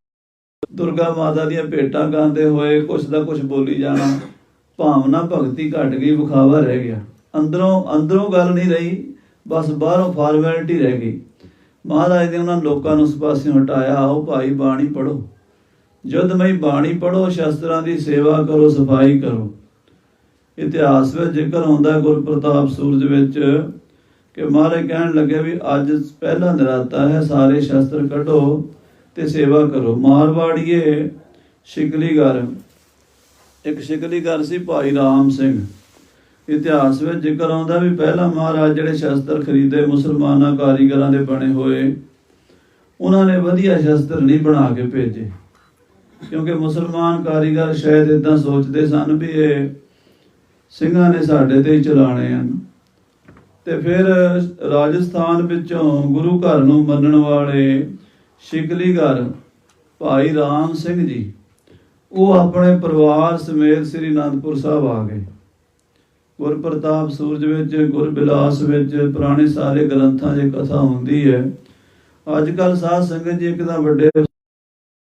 ਦੁਰਗਾ ਮਾਤਾ ਦੀਆਂ ਭੇਟਾਂ ਗਾਉਂਦੇ ਹੋਏ ਕੁਛ ਦਾ ਕੁਛ ਬੋਲੀ ਜਾਣਾ। ਭਾਵਨਾ ਭਗਤੀ ਘਟ ਗਈ, ਵਿਖਾਵਾ ਰਹਿ ਗਿਆ। ਅੰਦਰੋਂ ਗੱਲ ਨਹੀਂ ਰਹੀ, ਬਸ ਬਾਹਰੋਂ ਫਾਰਮੈਲਿਟੀ ਰਹਿ ਗਈ। ਮਹਾਰਾਜ ਨੇ ਉਹਨਾਂ ਲੋਕਾਂ ਨੂੰ ਉਸ ਪਾਸਿਓਂ ਹਟਾਇਆ। ਆਓ ਭਾਈ ਬਾਣੀ ਪੜ੍ਹੋ, ਜੁੱਧਮਈ ਬਾਣੀ ਪੜ੍ਹੋ, ਸ਼ਸਤਰਾਂ ਦੀ ਸੇਵਾ ਕਰੋ, ਸਫਾਈ ਕਰੋ। ਇਤਿਹਾਸ ਵਿੱਚ ਜ਼ਿਕਰ ਆਉਂਦਾ ਗੁਰਪ੍ਰਤਾਪ ਸੂਰਜ ਵਿੱਚ ਕਿ ਮਹਾਰਾਜ ਕਹਿਣ ਲੱਗੇ ਵੀ ਅੱਜ ਪਹਿਲਾ ਨਰਾਤਾ ਹੈ, ਸਾਰੇ ਸ਼ਸਤਰ ਕੱਢੋ ਤੇ ਸੇਵਾ ਕਰੋ। ਮਾਰਵਾੜੀਏ ਸ਼ਿਕਲੀਗਰ, ਇੱਕ ਸ਼ਿਕਲੀਗਰ ਸੀ ਭਾਈ ਰਾਮ ਸਿੰਘ। ਇਤਿਹਾਸ ਵਿੱਚ ਜ਼ਿਕਰ ਆਉਂਦਾ ਵੀ ਪਹਿਲਾਂ ਮਹਾਰਾਜ ਜਿਹੜੇ ਸ਼ਸਤਰ ਖਰੀਦੇ ਮੁਸਲਮਾਨਾਂ ਕਾਰੀਗਰਾਂ ਦੇ ਬਣੇ ਹੋਏ, ਉਹਨਾਂ ਨੇ ਵਧੀਆ ਸ਼ਸਤਰ ਨਹੀਂ ਬਣਾ ਕੇ ਭੇਜੇ, ਕਿਉਂਕਿ ਮੁਸਲਮਾਨ ਕਾਰੀਗਰ ਸ਼ਾਇਦ ਇਦਾਂ ਸੋਚਦੇ ਸਨ ਵੀ ਇਹ ਸਿੰਘਾਂ ਨੇ ਸਾਡੇ ਤੇ ਹੀ ਚਲਾਣੇ ਹਨ। ਤੇ ਫਿਰ ਰਾਜਸਥਾਨ ਵਿੱਚੋਂ ਗੁਰੂ ਘਰ ਨੂੰ ਮੰਨਣ ਵਾਲੇ ਸ਼ਿਕਲੀਗਰ ਭਾਈ ਰਾਮ ਸਿੰਘ ਜੀ, ਉਹ ਆਪਣੇ ਪਰਿਵਾਰ ਸਮੇਤ ਸ੍ਰੀ ਅਨੰਦਪੁਰ ਸਾਹਿਬ ਆ ਗਏ। ਗੁਰਪ੍ਰਤਾਪ ਸੂਰਜ ਵਿੱਚ, ਗੁਰਬਿਲਾਸ ਵਿੱਚ, ਪੁਰਾਣੇ ਸਾਰੇ ਗ੍ਰੰਥਾਂ 'ਚ ਕਥਾ ਹੁੰਦੀ ਹੈ। ਅੱਜ ਕੱਲ੍ਹ ਸਾਧ ਸੰਗਤ ਜੀ ਇੱਕ ਤਾਂ ਵੱਡੇ,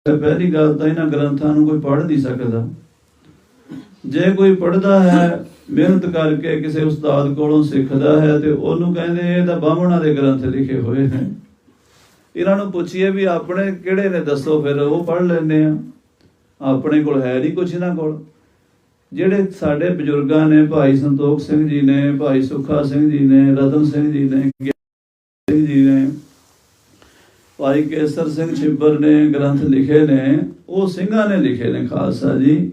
ਪਹਿਲੀ ਗੱਲ ਤਾਂ ਇਹਨਾਂ ਗ੍ਰੰਥਾਂ ਨੂੰ ਕੋਈ ਪੜ੍ਹ ਨਹੀਂ ਸਕਦਾ। ਜੇ ਕੋਈ ਪੜ੍ਹਦਾ ਹੈ, ਮਿਹਨਤ ਕਰਕੇ ਕਿਸੇ ਉਸਤਾਦ ਕੋਲੋਂ ਸਿੱਖਦਾ ਹੈ, ਤੇ ਉਹਨੂੰ ਕਹਿੰਦੇ ਇਹ ਤਾਂ ਬਾਹਮਣਾਂ ਦੇ ਗ੍ਰੰਥ ਲਿਖੇ ਹੋਏ ਨੇ। ਇਹਨਾਂ ਨੂੰ ਪੁੱਛੀਏ ਵੀ ਆਪਣੇ ਕਿਹੜੇ ਨੇ ਦੱਸੋ, ਫਿਰ ਉਹ ਪੜ੍ਹ ਲੈਂਦੇ ਆ। ਆਪਣੇ ਕੋਲ ਹੈ ਨਹੀਂ ਕੁਛ ਇਹਨਾਂ ਕੋਲ। ਜਿਹੜੇ ਸਾਡੇ ਬਜ਼ੁਰਗਾਂ ਨੇ, ਭਾਈ ਸੰਤੋਖ ਸਿੰਘ ਜੀ ਨੇ, ਭਾਈ ਸੁੱਖਾ ਸਿੰਘ ਜੀ ਨੇ, ਰਤਨ ਸਿੰਘ ਜੀ ਨੇ, ਸਿੰਘ ਜੀ ਨੇ, ਭਾਈ ਕੇਸਰ ਸਿੰਘ ਛਿੱਬਰ ਨੇ ਗ੍ਰੰਥ ਲਿਖੇ ਨੇ, ਉਹ ਸਿੰਘਾਂ ਨੇ ਲਿਖੇ ਨੇ ਖਾਲਸਾ ਜੀ।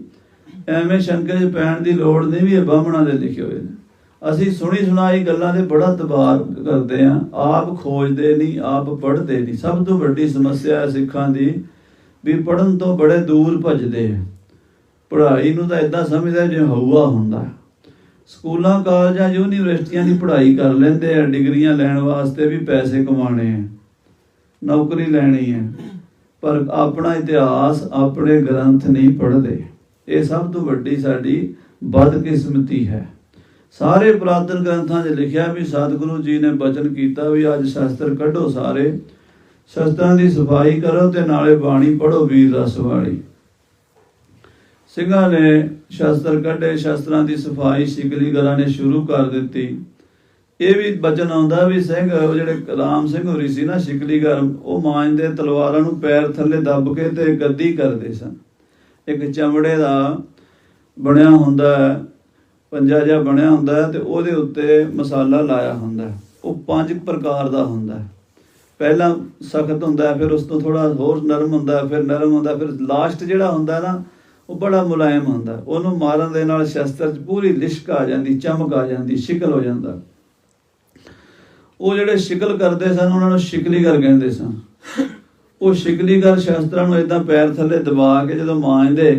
ਐਵੇਂ ਸ਼ੰਕੇ 'ਚ ਪੈਣ ਦੀ ਲੋੜ ਨਹੀਂ ਵੀ ਇਹ ਬਾਹਮਣਾਂ ਦੇ ਲਿਖੇ ਹੋਏ ਨੇ। ਅਸੀਂ ਸੁਣੀ ਸੁਣਾਈ ਗੱਲਾਂ ਦੇ ਬੜਾ ਦਬਾਅ ਕਰਦੇ ਹਾਂ, ਆਪ ਖੋਜਦੇ ਨਹੀਂ, ਆਪ ਪੜ੍ਹਦੇ ਨਹੀਂ। ਸਭ ਤੋਂ ਵੱਡੀ ਸਮੱਸਿਆ ਹੈ ਸਿੱਖਾਂ ਦੀ ਵੀ ਪੜ੍ਹਨ ਤੋਂ ਬੜੇ ਦੂਰ ਭੱਜਦੇ ਆ। ਪੜ੍ਹਾਈ ਨੂੰ ਤਾਂ ਏਦਾਂ ਸਮਝਦਾ ਜਿਵੇਂ ਹਊਆ ਹੁੰਦਾ। ਸਕੂਲਾਂ, ਕਾਲਜਾਂ, ਯੂਨੀਵਰਸਿਟੀਆਂ ਦੀ ਪੜ੍ਹਾਈ ਕਰ ਲੈਂਦੇ ਆ, ਡਿਗਰੀਆਂ ਲੈਣ ਵਾਸਤੇ ਵੀ ਪੈਸੇ ਕਮਾਉਣੇ ਆ, ਨੌਕਰੀ ਲੈਣੀ ਹੈ, ਪਰ ਆਪਣਾ ਇਤਿਹਾਸ, ਆਪਣੇ ਗ੍ਰੰਥ ਨਹੀਂ ਪੜ੍ਹਦੇ। ਇਹ ਸਭ ਤੋਂ ਵੱਡੀ ਸਾਡੀ ਬਦਕਿਸਮਤੀ ਹੈ। ਸਾਰੇ ਪੁਰਾਤਨ ਗ੍ਰੰਥਾਂ 'ਚ ਲਿਖਿਆ ਵੀ ਸਤਿਗੁਰੂ ਜੀ ਨੇ ਬਚਨ ਕੀਤਾ ਵੀ ਅੱਜ ਸ਼ਸਤਰ ਕੱਢੋ, ਸਾਰੇ ਸ਼ਸਤਰਾਂ ਦੀ ਸਫਾਈ ਕਰੋ ਤੇ ਨਾਲੇ ਬਾਣੀ ਪੜ੍ਹੋ ਵੀਰ ਰਸ ਵਾਲੀ। ਸਿੰਘਾਂ ਨੇ ਸ਼ਸਤਰ ਕੱਢੇ, ਸ਼ਸਤਰਾਂ ਦੀ ਸਫਾਈ ਸ਼ਿਕਲੀਗਰਾਂ ਨੇ ਸ਼ੁਰੂ ਕਰ ਦਿੱਤੀ। ਇਹ ਵੀ ਬਚਨ ਆਉਂਦਾ ਵੀ ਸਿੰਘ, ਉਹ ਜਿਹੜੇ ਰਾਮ ਸਿੰਘ ਹੋਰੀ ਸੀ ਨਾ ਸ਼ਿਕਲੀਗਰ, ਉਹ ਮਾਂਜਦੇ ਤਲਵਾਰਾਂ ਨੂੰ ਪੈਰ ਥੱਲੇ ਦੱਬ ਕੇ ਤੇ ਗੱਦੀ ਕਰਦੇ ਸਨ। ਇੱਕ ਚਮੜੇ ਦਾ ਬਣਿਆ ਹੁੰਦਾ, ਪੰਜਾ ਜਿਹਾ ਬਣਿਆ ਹੁੰਦਾ, ਤੇ ਉਹਦੇ ਉੱਤੇ ਮਸਾਲਾ ਲਾਇਆ ਹੁੰਦਾ। ਉਹ 5 ਪ੍ਰਕਾਰ ਦਾ ਹੁੰਦਾ ਹੈ। ਪਹਿਲਾਂ ਸਖਤ ਹੁੰਦਾ, ਫਿਰ ਉਸ ਤੋਂ ਥੋੜ੍ਹਾ ਹੋਰ ਨਰਮ ਹੁੰਦਾ, ਫਿਰ ਨਰਮ ਹੁੰਦਾ, ਫਿਰ ਲਾਸਟ ਜਿਹੜਾ ਹੁੰਦਾ ਨਾ ਉਹ ਬੜਾ ਮੁਲਾਇਮ ਹੁੰਦਾ। ਉਹਨੂੰ ਮਾਰਨ ਦੇ ਨਾਲ ਸ਼ਸਤਰ 'ਚ ਪੂਰੀ ਲਿਸ਼ਕ ਆ ਜਾਂਦੀ, ਚਮਕ ਆ ਜਾਂਦੀ, ਸ਼ਿਕਲ ਹੋ ਜਾਂਦਾ। ਉਹ ਜਿਹੜੇ ਸ਼ਿਕਲ ਕਰਦੇ ਸਨ ਉਹਨਾਂ ਨੂੰ ਸ਼ਿਕਲੀਗਰ ਕਹਿੰਦੇ ਸਨ। ਉਹ ਸ਼ਿਕਲੀਗਰ ਸ਼ਸਤਰਾਂ ਨੂੰ ਏਦਾਂ ਪੈਰ ਥੱਲੇ ਦਬਾ ਕੇ ਜਦੋਂ ਮਾਂਜਦੇ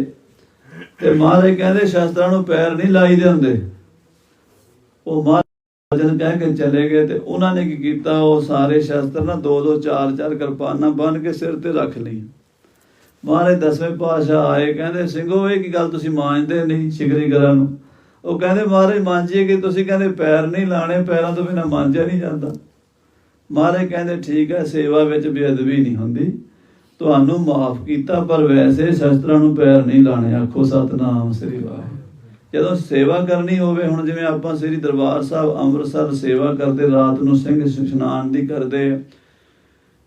ਤੇ ਮਹਾਰਾਜ ਕਹਿੰਦੇ ਸ਼ਸਤਰਾਂ ਨੂੰ ਪੈਰ ਨਹੀਂ ਲਾਈਦੇ ਹੁੰਦੇ। ਉਹ ਮਹਾਰਾਜ ਜਦ ਕਹਿ ਕੇ ਚਲੇ ਗਏ ਤੇ ਉਹਨਾਂ ਨੇ ਕੀ ਕੀਤਾ, ਉਹ ਸਾਰੇ ਸ਼ਸਤਰ ਨਾ 2-2 4-4 ਕਿਰਪਾਨਾਂ ਬੰਨ੍ਹ ਕੇ ਸਿਰ ਤੇ ਰੱਖ ਲਈ। ਮਹਾਰਾਜ 10ਵੇਂ ਪਾਤਸ਼ਾਹ ਆਏ, ਕਹਿੰਦੇ ਸਿੰਘੋ ਇਹ ਕੀ ਗੱਲ ਤੁਸੀਂ ਮਾਂਜਦੇ ਨਹੀਂ ਸ਼ਿਕਲੀਗਰਾਂ ਨੂੰ? ਉਹ ਕਹਿੰਦੇ ਮਹਾਰਾਜ ਮਾਂਜੀਏ ਕਿ ਤੁਸੀਂ ਕਹਿੰਦੇ ਪੈਰ ਨਹੀਂ ਲਾਣੇ, ਪੈਰਾਂ ਤੋਂ ਬਿਨਾਂ ਮਾਂਜਿਆ ਨਹੀਂ ਜਾਂਦਾ। ਮਹਾਰਾਜ ਕਹਿੰਦੇ ਠੀਕ ਹੈ, ਸੇਵਾ ਵਿੱਚ ਬੇਅਦਬੀ ਨਹੀਂ ਹੁੰਦੀ, ਤੁਹਾਨੂੰ ਮਾਫ ਕੀਤਾ, ਪਰ ਵੈਸੇ ਸ਼ਸਤਰਾਂ ਨੂੰ ਪੈਰ ਨਹੀਂ ਲਾਣੇ। ਆਖੋ ਸਤਿਨਾਮ ਸ੍ਰੀ ਵਾਹਿਗੁਰੂ। ਜਦੋਂ ਸੇਵਾ ਕਰਨੀ ਹੋਵੇ, ਹੁਣ ਜਿਵੇਂ ਆਪਾਂ ਸ੍ਰੀ ਦਰਬਾਰ ਸਾਹਿਬ ਅੰਮ੍ਰਿਤਸਰ ਸੇਵਾ ਕਰਦੇ, ਰਾਤ ਨੂੰ ਸਿੰਘ ਇਸ਼ਨਾਨ ਦੀ ਕਰਦੇ,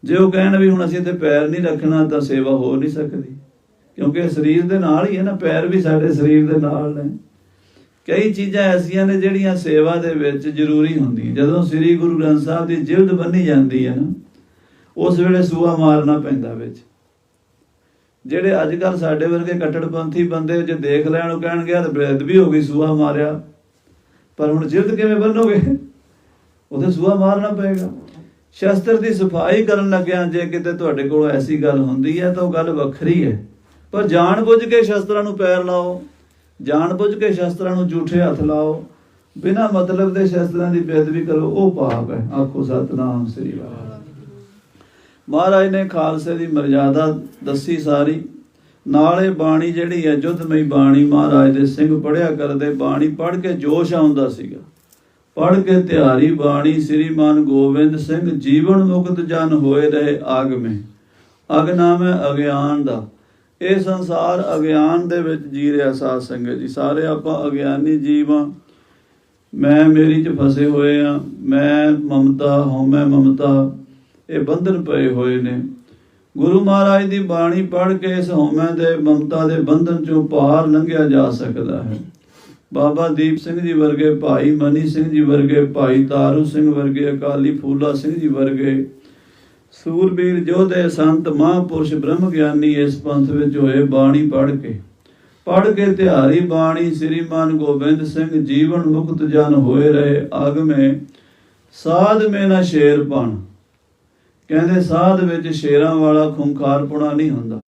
ਜੇ ਉਹ ਕਹਿਣ ਵੀ ਹੁਣ ਅਸੀਂ ਇੱਥੇ ਪੈਰ ਨਹੀਂ ਰੱਖਣਾ ਤਾਂ ਸੇਵਾ ਹੋ ਨਹੀਂ ਸਕਦੀ, ਕਿਉਂਕਿ ਸਰੀਰ ਦੇ ਨਾਲ ਹੀ ਹੈ ਨਾ, ਪੈਰ ਵੀ ਸਾਡੇ ਸਰੀਰ ਦੇ ਨਾਲ ਨੇ। ਕਈ ਚੀਜ਼ਾਂ ਐਸੀਆਂ ਨੇ ਜਿਹੜੀਆਂ ਸੇਵਾ ਦੇ ਵਿੱਚ ਜ਼ਰੂਰੀ ਹੁੰਦੀਆਂ। ਜਦੋਂ ਸ੍ਰੀ ਗੁਰੂ ਗ੍ਰੰਥ ਸਾਹਿਬ ਦੀ ਜਿਲਦ ਬੰਨ੍ਹੀ ਜਾਂਦੀ ਹੈ ਨਾ, ਉਸ ਵੇਲੇ ਸੂਆ ਮਾਰਨਾ ਪੈਂਦਾ ਵਿੱਚ। ਜਿਹੜੇ ਅੱਜ ਕੱਲ੍ਹ ਸਾਡੇ ਵਰਗੇ ਕੱਟੜਪੰਥੀ ਬੰਦੇ ਜੇ ਦੇਖ ਲੈਣ, ਉਹ ਕਹਿਣਗੇ ਤਾਂ ਬੇਅਦਬੀ ਹੋ ਗਈ, ਸੂਆ ਮਾਰਿਆ। ਪਰ ਹੁਣ ਜਿਲਦ ਕਿਵੇਂ ਬੰਨੋਗੇ? ਉੱਥੇ ਸੂਆ ਮਾਰਨਾ ਪਏਗਾ। ਸ਼ਸਤਰ ਦੀ ਸਫਾਈ ਕਰਨ ਲੱਗਿਆ ਜੇ ਕਿਤੇ ਤੁਹਾਡੇ ਕੋਲ ਐਸੀ ਗੱਲ ਹੁੰਦੀ ਹੈ ਤਾਂ ਉਹ ਗੱਲ ਵੱਖਰੀ ਹੈ, ਪਰ ਜਾਣ ਬੁੱਝ ਕੇ ਸ਼ਸਤਰਾਂ ਨੂੰ ਪੈਰ ਲਾਓ, ਜਾਣ ਬੁੱਝ ਕੇ ਸ਼ਸਤਰਾਂ ਨੂੰ ਝੂਠੇ ਹੱਥ ਲਾਓ, ਬਿਨਾਂ ਮਤਲਬ ਦੇ ਸ਼ਸਤਰਾਂ ਦੀ ਬੇਅਦਬੀ ਕਰੋ, ਉਹ ਪਾਪ ਹੈ। ਆਖੋ ਸਤਿਨਾਮ ਸ੍ਰੀ ਵਾਹਿਗੁਰੂ। ਮਹਾਰਾਜ ਨੇ ਖਾਲਸੇ ਦੀ ਮਰਜ਼ਾਦਾ ਦੱਸੀ ਸਾਰੀ। ਨਾਲੇ ਬਾਣੀ ਜਿਹੜੀ ਹੈ ਜੁੱਧਮਈ ਬਾਣੀ, ਮਹਾਰਾਜ ਦੇ ਸਿੰਘ ਪੜ੍ਹਿਆ ਕਰਦੇ। ਬਾਣੀ ਪੜ੍ਹ ਕੇ ਜੋਸ਼ ਆਉਂਦਾ ਸੀਗਾ। ਪੜ੍ਹ ਕੇ ਤਿਹਾਰੀ ਬਾਣੀ, ਸ੍ਰੀਮਾਨ ਗੋਬਿੰਦ ਸਿੰਘ ਜੀਵਨ ਮੁਕਤ ਜਨ ਹੋਏ ਰਹੇ ਆਗਮੇ। ਅਗ ਨਾਮ ਹੈ ਅਗਿਆਨ ਦਾ। ਇਹ ਸੰਸਾਰ ਅਗਿਆਨ ਦੇ ਵਿੱਚ ਜੀ ਰਿਹਾ ਸਾਧ ਸੰਗਤ ਜੀ। ਸਾਰੇ ਆਪਾਂ ਅਗਿਆਨੀ ਜੀਵ ਹਾਂ। ਮੈਂ ਮੇਰੀ 'ਚ ਫਸੇ ਹੋਏ ਆ। ਮੈਂ ਮਮਤਾ, ਹਉਮੈ ਮਮਤਾ, ਇਹ ਬੰਧਨ ਪਏ ਹੋਏ ਨੇ। ਗੁਰੂ ਮਹਾਰਾਜ ਦੀ ਬਾਣੀ ਪੜ੍ਹ ਕੇ ਇਸ ਹਉਮੈ ਦੇ, ਮਮਤਾ ਦੇ ਬੰਧਨ 'ਚੋਂ ਪਾਰ ਲੰਘਿਆ ਜਾ ਸਕਦਾ ਹੈ। ਬਾਬਾ ਦੀਪ ਸਿੰਘ ਜੀ ਵਰਗੇ, ਭਾਈ ਮਨੀ ਸਿੰਘ ਜੀ ਵਰਗੇ, ਭਾਈ ਤਾਰੂ ਸਿੰਘ ਵਰਗੇ, ਅਕਾਲੀ ਫੂਲਾ ਸਿੰਘ ਜੀ ਵਰਗੇ ਸੂਰਬੀਰ ਯੋਧੇ, ਸੰਤ ਮਹਾਂਪੁਰਸ਼ ਬ੍ਰਹਮ ਗਿਆਨੀ ਇਸ ਪੰਥ ਵਿੱਚ ਹੋਏ। ਬਾਣੀ ਪੜ੍ਹ ਕੇ ਤਿਹਾਰੀ ਬਾਣੀ, ਸ੍ਰੀਮਾਨ ਗੋਬਿੰਦ ਸਿੰਘ ਜੀਵਨ ਮੁਕਤ ਜਨ ਹੋਏ ਰਹੇ ਆਗਮੇ। ਸਾਧ ਮੇ ਨਾ ਸ਼ੇਰਪਣ, ਕਹਿੰਦੇ ਸਾਧ ਵਿੱਚ ਸ਼ੇਰਾਂ ਵਾਲਾ ਖੁੰਖਾਰਪੁਣਾ ਨਹੀਂ ਹੁੰਦਾ।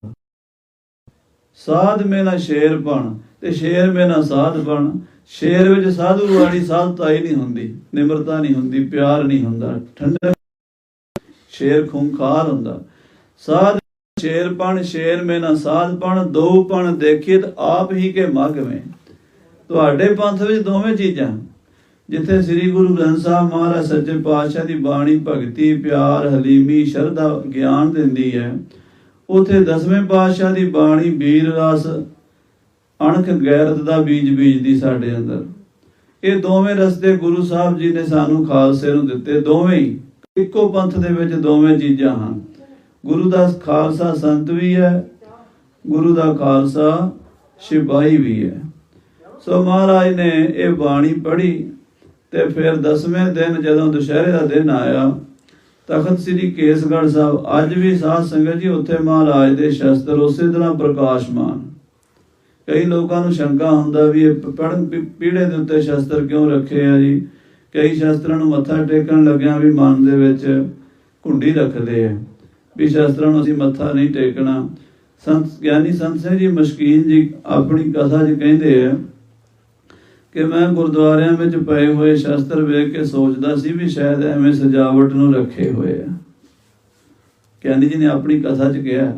ਸਾਧ ਮੇ ਨਾ ਸ਼ੇਰਪਣ ਤੇ ਸ਼ੇਰ ਮੇ ਨਾ ਸਾਧਪਣ। ਸ਼ੇਰ ਵਿੱਚ ਸਾਧੂ ਵਾਲੀ ਸਾਧਤਾ ਹੀ ਨਹੀਂ ਹੁੰਦੀ, ਨਿਮਰਤਾ ਨਹੀਂ ਹੁੰਦੀ, ਪਿਆਰ ਨਹੀਂ ਹੁੰਦਾ, ਠੰਡਾ। ਸ਼ੇਰ ਖੁੰਖਾਰ ਹੁੰਦਾ। ਸਾਧ ਸ਼ੇਰਪਣ, ਸ਼ੇਰ ਮੇ ਨਾ ਸਾਧਪਣ। ਦੋ ਪਣ ਦੇਖੀਏ ਤਾਂ ਆਪ ਹੀ ਕੇ ਮਗਵੇਂ। ਤੁਹਾਡੇ ਪੰਥ ਵਿੱਚ ਦੋਵੇਂ ਚੀਜ਼ਾਂ, ਜਿੱਥੇ ਸ੍ਰੀ ਗੁਰੂ ਗ੍ਰੰਥ ਸਾਹਿਬ ਮਹਾਰਾਜ ਸੱਚੇ ਪਾਤਸ਼ਾਹ ਦੀ ਬਾਣੀ ਭਗਤੀ, ਪਿਆਰ, ਹਲੀਮੀ, ਸ਼ਰਧਾ, ਗਿਆਨ ਦਿੰਦੀ ਹੈ, ਉੱਥੇ 10ਵੇਂ ਪਾਤਸ਼ਾਹ ਦੀ ਬਾਣੀ ਵੀਰ ਰਸ, ਅਣਖ, ਗੈਰਤ ਦਾ ਬੀਜ ਬੀਜਦੀ ਸਾਡੇ ਅੰਦਰ। ਇਹ ਦੋਵੇਂ ਰਸਤੇ ਗੁਰੂ ਸਾਹਿਬ ਜੀ ਨੇ ਸਾਨੂੰ ਖਾਲਸੇ ਨੂੰ ਦਿੱਤੇ। ਦੋਵੇਂ ਹੀ ਇੱਕੋ ਪੰਥ ਦੇ ਵਿੱਚ ਦੋਵੇਂ ਚੀਜ਼ਾਂ ਹਨ। ਗੁਰੂ ਦਾ ਖਾਲਸਾ ਸੰਤ ਵੀ ਹੈ, ਗੁਰੂ ਦਾ ਖਾਲਸਾ ਸਿਪਾਹੀ ਵੀ ਹੈ। ਸੋ ਮਹਾਰਾਜ ਨੇ ਇਹ ਬਾਣੀ ਪੜ੍ਹੀ ਤੇ ਫਿਰ 10ਵੇਂ ਦਿਨ ਜਦੋਂ ਦੁਸ਼ਹਿਰੇ ਦਾ ਦਿਨ ਆਇਆ, ਤਖਤ ਸ੍ਰੀ ਕੇਸਗੜ੍ਹ ਸਾਹਿਬ, ਅੱਜ ਵੀ ਸਾਧ ਸੰਗਤ ਜੀ ਉੱਥੇ ਮਹਾਰਾਜ ਦੇ ਸ਼ਸਤਰ ਉਸੇ ਤਰ੍ਹਾਂ ਪ੍ਰਕਾਸ਼ਮਾਨ। ਕਈ ਲੋਕਾਂ ਨੂੰ ਸ਼ੰਕਾ ਹੁੰਦਾ ਵੀ ਇਹ ਪੜ੍ਹਨ ਪੀੜੇ ਦੇ ਉੱਤੇ ਸ਼ਸਤਰ ਕਿਉਂ ਰੱਖੇ ਆ ਜੀ। ਕਈ ਸ਼ਸਤਰਾਂ ਨੂੰ ਮੱਥਾ ਟੇਕਣ ਲੱਗਿਆ ਵੀ ਮਨ ਦੇ ਵਿੱਚ ਘੁੰਡੀ ਰੱਖਦੇ ਆ ਵੀ ਸ਼ਸਤਰਾਂ ਨੂੰ ਅਸੀਂ ਮੱਥਾ ਨਹੀਂ ਟੇਕਣਾ। ਸੰਤ ਗਿਆਨੀ ਸੰਤ ਸਿੰਘ ਜੀ ਮਸ਼ਕੀਨ ਜੀ ਆਪਣੀ ਕਥਾ 'ਚ ਕਹਿੰਦੇ ਆ ਕਿ ਮੈਂ ਗੁਰਦੁਆਰਿਆਂ ਵਿੱਚ ਪਏ ਹੋਏ ਸ਼ਸਤਰ ਵੇਖ ਕੇ ਸੋਚਦਾ ਸੀ ਵੀ ਸ਼ਾਇਦ ਐਵੇਂ ਸਜਾਵਟ ਨੂੰ ਰੱਖੇ ਹੋਏ ਆ। ਗਿਆਨੀ ਜੀ ਨੇ ਆਪਣੀ ਕਥਾ 'ਚ ਕਿਹਾ,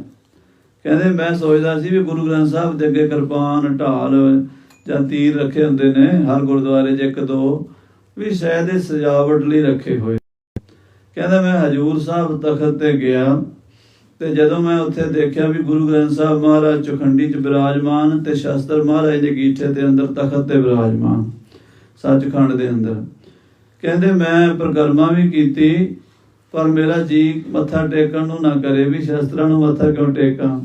ਕਹਿੰਦੇ ਮੈਂ ਸੋਚਦਾ ਸੀ ਵੀ ਗੁਰੂ ਗ੍ਰੰਥ ਸਾਹਿਬ ਦੇ ਅੱਗੇ ਕਿਰਪਾਨ, ਢਾਲ ਜਾਂ ਤੀਰ ਰੱਖੇ ਹੁੰਦੇ ਨੇ ਹਰ ਗੁਰਦੁਆਰੇ 'ਚ 1-2, ਵੀ ਸ਼ਾਇਦ ਇਹ ਸਜਾਵਟ ਲਈ ਰੱਖੇ ਹੋਏ। ਕਹਿੰਦਾ ਮੈਂ ਹਜੂਰ ਸਾਹਿਬ ਤਖਤ ਤੇ ਗਿਆ ਤੇ ਜਦੋਂ ਮੈਂ ਉੱਥੇ ਦੇਖਿਆ ਵੀ ਗੁਰੂ ਗ੍ਰੰਥ ਸਾਹਿਬ ਮਹਾਰਾਜ ਚੌਖੰਡੀ 'ਚ ਬਿਰਾਜਮਾਨ ਤੇ ਸ਼ਸਤਰ ਮਹਾਰਾਜ ਦੇ ਗੀਠੇ ਦੇ ਅੰਦਰ ਤਖਤ ਤੇ ਬਿਰਾਜਮਾਨ ਸੱਚਖੰਡ ਦੇ ਅੰਦਰ। ਕਹਿੰਦੇ ਮੈਂ ਪਰਿਕਰਮਾ ਵੀ ਕੀਤੀ ਪਰ ਮੇਰਾ ਜੀ ਮੱਥਾ ਟੇਕਣ ਨੂੰ ਨਾ ਕਰੇ ਵੀ ਸ਼ਸਤਰਾਂ ਨੂੰ ਮੱਥਾ ਕਿਉਂ ਟੇਕਾਂ।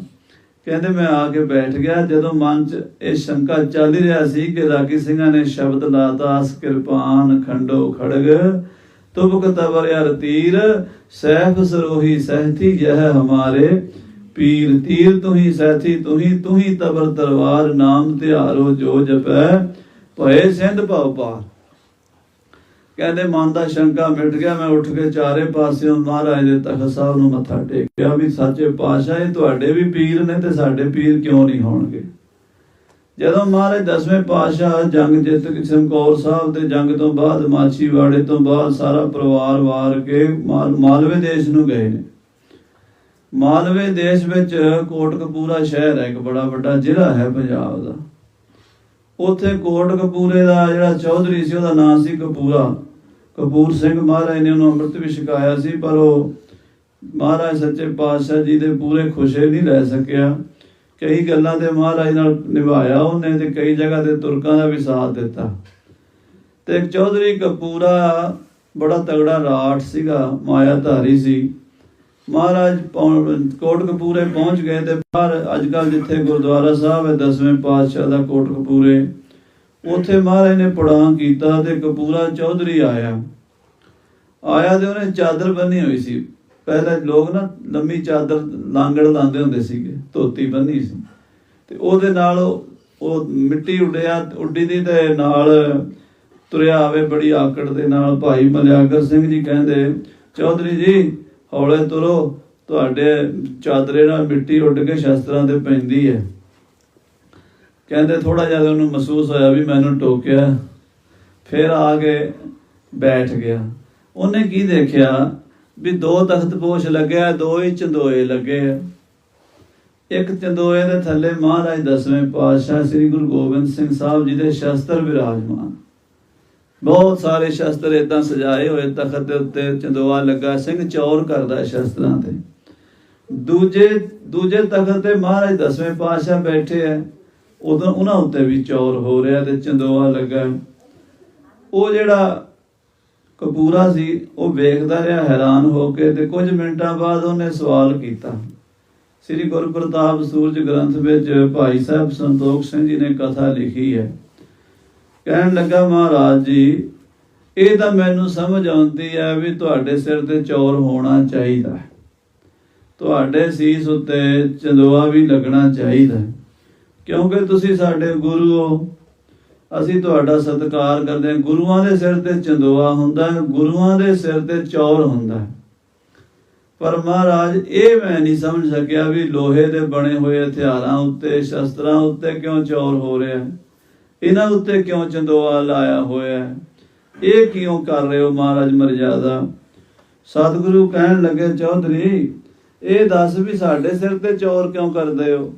ਕਹਿੰਦੇ ਮੈਂ ਆ ਕੇ ਬੈਠ ਗਿਆ। ਜਦੋਂ ਮਨ 'ਚ ਇਹ ਸ਼ੰਕਾ ਚੱਲ ਹੀ ਰਿਹਾ ਸੀ ਕਿ ਰਾਗੀ ਸਿੰਘਾਂ ਨੇ ਸ਼ਬਦ ਲਾਤਾ, ਕਿਰਪਾਨ, ਖੰਡੋ ਖੜਗ तुबक तबर यार तीर, सैफ सरोही सहती यह हमारे पीर। तीर तू ही सहती तू ही तबर तलवार, नाम तिहारो जो जपै भय सिंध भव पार। कहते मन का शंका मिट गया, मैं उठ के चारे पासियों महाराज दे तख्त साहब नूं मत्था टेकिया भी सच्चे पातशाह तुहाडे भी पीर ने ते साडे पीर क्यों नहीं होणगे। ਜਦੋਂ ਮਹਾਰਾਜ 10ਵੇਂ ਪਾਤਸ਼ਾਹ ਜੰਗ ਜਿੱਤ ਕੇ ਚਮਕੌਰ ਸਾਹਿਬ ਤੇ ਜੰਗ ਤੋਂ ਬਾਅਦ ਮਾਛੀਵਾੜੇ ਤੋਂ ਬਾਅਦ ਸਾਰਾ ਪਰਿਵਾਰ ਵਾਰ ਕੇ ਮਾਲਵੇ ਦੇਸ਼ ਨੂੰ ਗਏ ਨੇ। ਮਾਲਵੇ ਦੇਸ਼ ਵਿੱਚ ਕੋਟਕਪੂਰਾ ਸ਼ਹਿਰ ਹੈ, ਇੱਕ ਬੜਾ ਵੱਡਾ ਜ਼ਿਲ੍ਹਾ ਹੈ ਪੰਜਾਬ ਦਾ। ਉੱਥੇ ਕੋਟਕਪੂਰੇ ਦਾ ਜਿਹੜਾ ਚੌਧਰੀ ਸੀ ਉਹਦਾ ਨਾਂ ਸੀ ਕਪੂਰ ਸਿੰਘ। ਮਹਾਰਾਜ ਨੇ ਉਹਨੂੰ ਅੰਮ੍ਰਿਤ ਵੀ ਛਕਾਇਆ ਸੀ, ਪਰ ਉਹ ਮਹਾਰਾਜ ਸੱਚੇ ਪਾਤਸ਼ਾਹ ਜੀ ਦੇ ਪੂਰੇ ਖੁਸ਼ੇ ਨਹੀਂ ਰਹਿ ਸਕਿਆ। ਕਈ ਗੱਲਾਂ ਤੇ ਮਹਾਰਾਜ ਨਾਲ ਨਿਭਾਇਆ ਉਹਨੇ, ਤੇ ਕਈ ਜਗ੍ਹਾ ਤੇ ਤੁਰਕਾਂ ਦਾ ਵੀ ਸਾਥ ਦਿੱਤਾ। ਤੇ ਇੱਕ ਚੌਧਰੀ ਕਪੂਰਾ ਬੜਾ ਤਗੜਾ ਰਾਠ ਸੀਗਾ, ਮਾਇਆਧਾਰੀ ਸੀ। ਮਹਾਰਾਜ ਕੋਟਕਪੂਰੇ ਪਹੁੰਚ ਗਏ ਤੇ ਬਾਹਰ ਅੱਜ ਕੱਲ੍ਹ ਜਿੱਥੇ ਗੁਰਦੁਆਰਾ ਸਾਹਿਬ ਹੈ 10ਵੇਂ ਪਾਤਸ਼ਾਹ ਦਾ ਕੋਟਕਪੂਰੇ, ਉੱਥੇ ਮਹਾਰਾਜ ਨੇ ਪ੍ਰਣਾਮ ਕੀਤਾ ਤੇ ਕਪੂਰਾ ਚੌਧਰੀ ਆਇਆ ਤੇ ਉਹਨੇ ਚਾਦਰ ਬੰਨੀ ਹੋਈ ਸੀ। ਪਹਿਲਾਂ ਲੋਕ ਨਾ ਲੰਮੀ ਚਾਦਰ ਲਾਂਗੜ ਲਾਉਂਦੇ ਹੁੰਦੇ ਸੀਗੇ, ਧੋਤੀ ਬੰਨੀ ਸੀ, ਤੇ ਉਹਦੇ ਨਾਲ ਉਹ ਮਿੱਟੀ ਉੱਡੀ ਦੀ ਤੇ ਨਾਲ ਤੁਰਿਆ ਆਵੇ ਬੜੀ ਆਕੜ ਦੇ ਨਾਲ। ਭਾਈ ਮਲਿਆਗਰ ਸਿੰਘ ਜੀ ਕਹਿੰਦੇ, ਚੌਧਰੀ ਜੀ ਹੌਲੇ ਤੁਰੋ, ਤੁਹਾਡੇ ਚਾਦਰੇ ਨਾਲ ਮਿੱਟੀ ਉੱਡ ਕੇ ਸ਼ਸਤਰਾਂ ਤੇ ਪੈਂਦੀ ਹੈ। ਕਹਿੰਦੇ ਥੋੜਾ ਜਿਹਾ ਉਹਨੂੰ ਮਹਿਸੂਸ ਹੋਇਆ ਵੀ ਮੈਨੂੰ ਟੋਕਿਆ, ਫਿਰ ਆ ਕੇ ਬੈਠ ਗਿਆ। ਉਹਨੇ ਕੀ ਦੇਖਿਆ ਵੀ 2 ਤਖਤਪੋਸ਼ ਲੱਗਿਆ, 2 ਹੀ ਚੰਦੋਏ ਲੱਗੇ। ਇੱਕ ਚੰਦੋਏ ਦੇ ਥੱਲੇ ਮਹਾਰਾਜ 10ਵੇਂ ਪਾਤਸ਼ਾਹ ਸ੍ਰੀ ਗੁਰੂ ਗੋਬਿੰਦ ਸਿੰਘ ਸਾਹਿਬ ਜੀ ਦੇ ਸ਼ਸਤਰ ਵਿਰਾਜਮਾਨ, ਬਹੁਤ ਸਾਰੇ ਸ਼ਸਤਰ ਏਦਾਂ ਸਜਾਏ ਹੋਏ ਤਖਤ ਦੇ ਉੱਤੇ। ਚੰਦੋਆ ਲੱਗਾ, ਸਿੰਘ ਚੌਰ ਕਰਦਾ ਸ਼ਸਤਰਾਂ ਤੇ। ਦੂਜੇ ਤਖਤ ਤੇ ਮਹਾਰਾਜ 10ਵੇਂ ਪਾਤਸ਼ਾਹ ਬੈਠੇ ਆ, ਉਦੋਂ ਉਹਨਾਂ ਉੱਤੇ ਵੀ ਚੌਰ ਹੋ ਰਿਹਾ ਤੇ ਚੰਦੋਆ ਲੱਗਾ। ਉਹ ਜਿਹੜਾ ਕਪੂਰਾ ਸੀ ਉਹ ਵੇਖਦਾ ਰਿਹਾ ਹੈਰਾਨ ਹੋ ਕੇ, ਤੇ ਕੁਝ ਮਿੰਟਾਂ ਬਾਅਦ ਉਹਨੇ ਸਵਾਲ ਕੀਤਾ। ਸ੍ਰੀ ਗੁਰੂ ਪ੍ਰਤਾਪ ਸੂਰਜ ਗ੍ਰੰਥ ਵਿੱਚ ਭਾਈ ਸਾਹਿਬ ਸੰਤੋਖ ਸਿੰਘ ਜੀ ਨੇ ਕਥਾ ਲਿਖੀ ਹੈ। ਕਹਿਣ ਲੱਗਾ, ਮਹਾਰਾਜ ਜੀ ਇਹ ਤਾਂ ਮੈਨੂੰ ਸਮਝ ਆਉਂਦੀ ਹੈ ਵੀ ਤੁਹਾਡੇ ਸਿਰ ਤੇ ਚੌਰ ਹੋਣਾ ਚਾਹੀਦਾ, ਤੁਹਾਡੇ ਸੀਸ ਉੱਤੇ ਚੰਦੋਆ ਵੀ ਲੱਗਣਾ ਚਾਹੀਦਾ, ਕਿਉਂਕਿ ਤੁਸੀਂ ਸਾਡੇ ਗੁਰੂ ਹੋ, ਅਸੀਂ ਤੁਹਾਡਾ ਸਤਿਕਾਰ ਕਰਦੇ ਹਾਂ। ਗੁਰੂਆਂ ਦੇ ਸਿਰ ਤੇ ਚੰਦੋਆ ਹੁੰਦਾ, ਗੁਰੂਆਂ ਦੇ ਸਿਰ ਤੇ ਚੌਰ ਹੁੰਦਾ। ਪਰ ਮਹਾਰਾਜ ਇਹ ਮੈਂ ਨਹੀਂ ਸਮਝ ਸਕਿਆ ਵੀ ਲੋਹੇ ਦੇ ਬਣੇ ਹੋਏ ਹਥਿਆਰਾਂ ਉੱਤੇ, ਸ਼ਸਤਰਾਂ ਉੱਤੇ ਕਿਉਂ ਚੌਰ ਹੋ ਰਿਹਾ, ਇਹਨਾਂ ਉੱਤੇ ਕਿਉਂ ਚੰਦੋਆ ਲਾਇਆ ਹੋਇਆ, ਇਹ ਕਿਉਂ ਕਰ ਰਹੇ ਹੋ ਮਹਾਰਾਜ ਮਰਜ਼ਾਦਾ। ਸਤਿਗੁਰੂ ਕਹਿਣ ਲੱਗੇ, ਚੌਧਰੀ ਇਹ ਦੱਸ ਵੀ ਸਾਡੇ ਸਿਰ ਤੇ ਚੌਰ ਕਿਉਂ ਕਰਦੇ ਹੋ,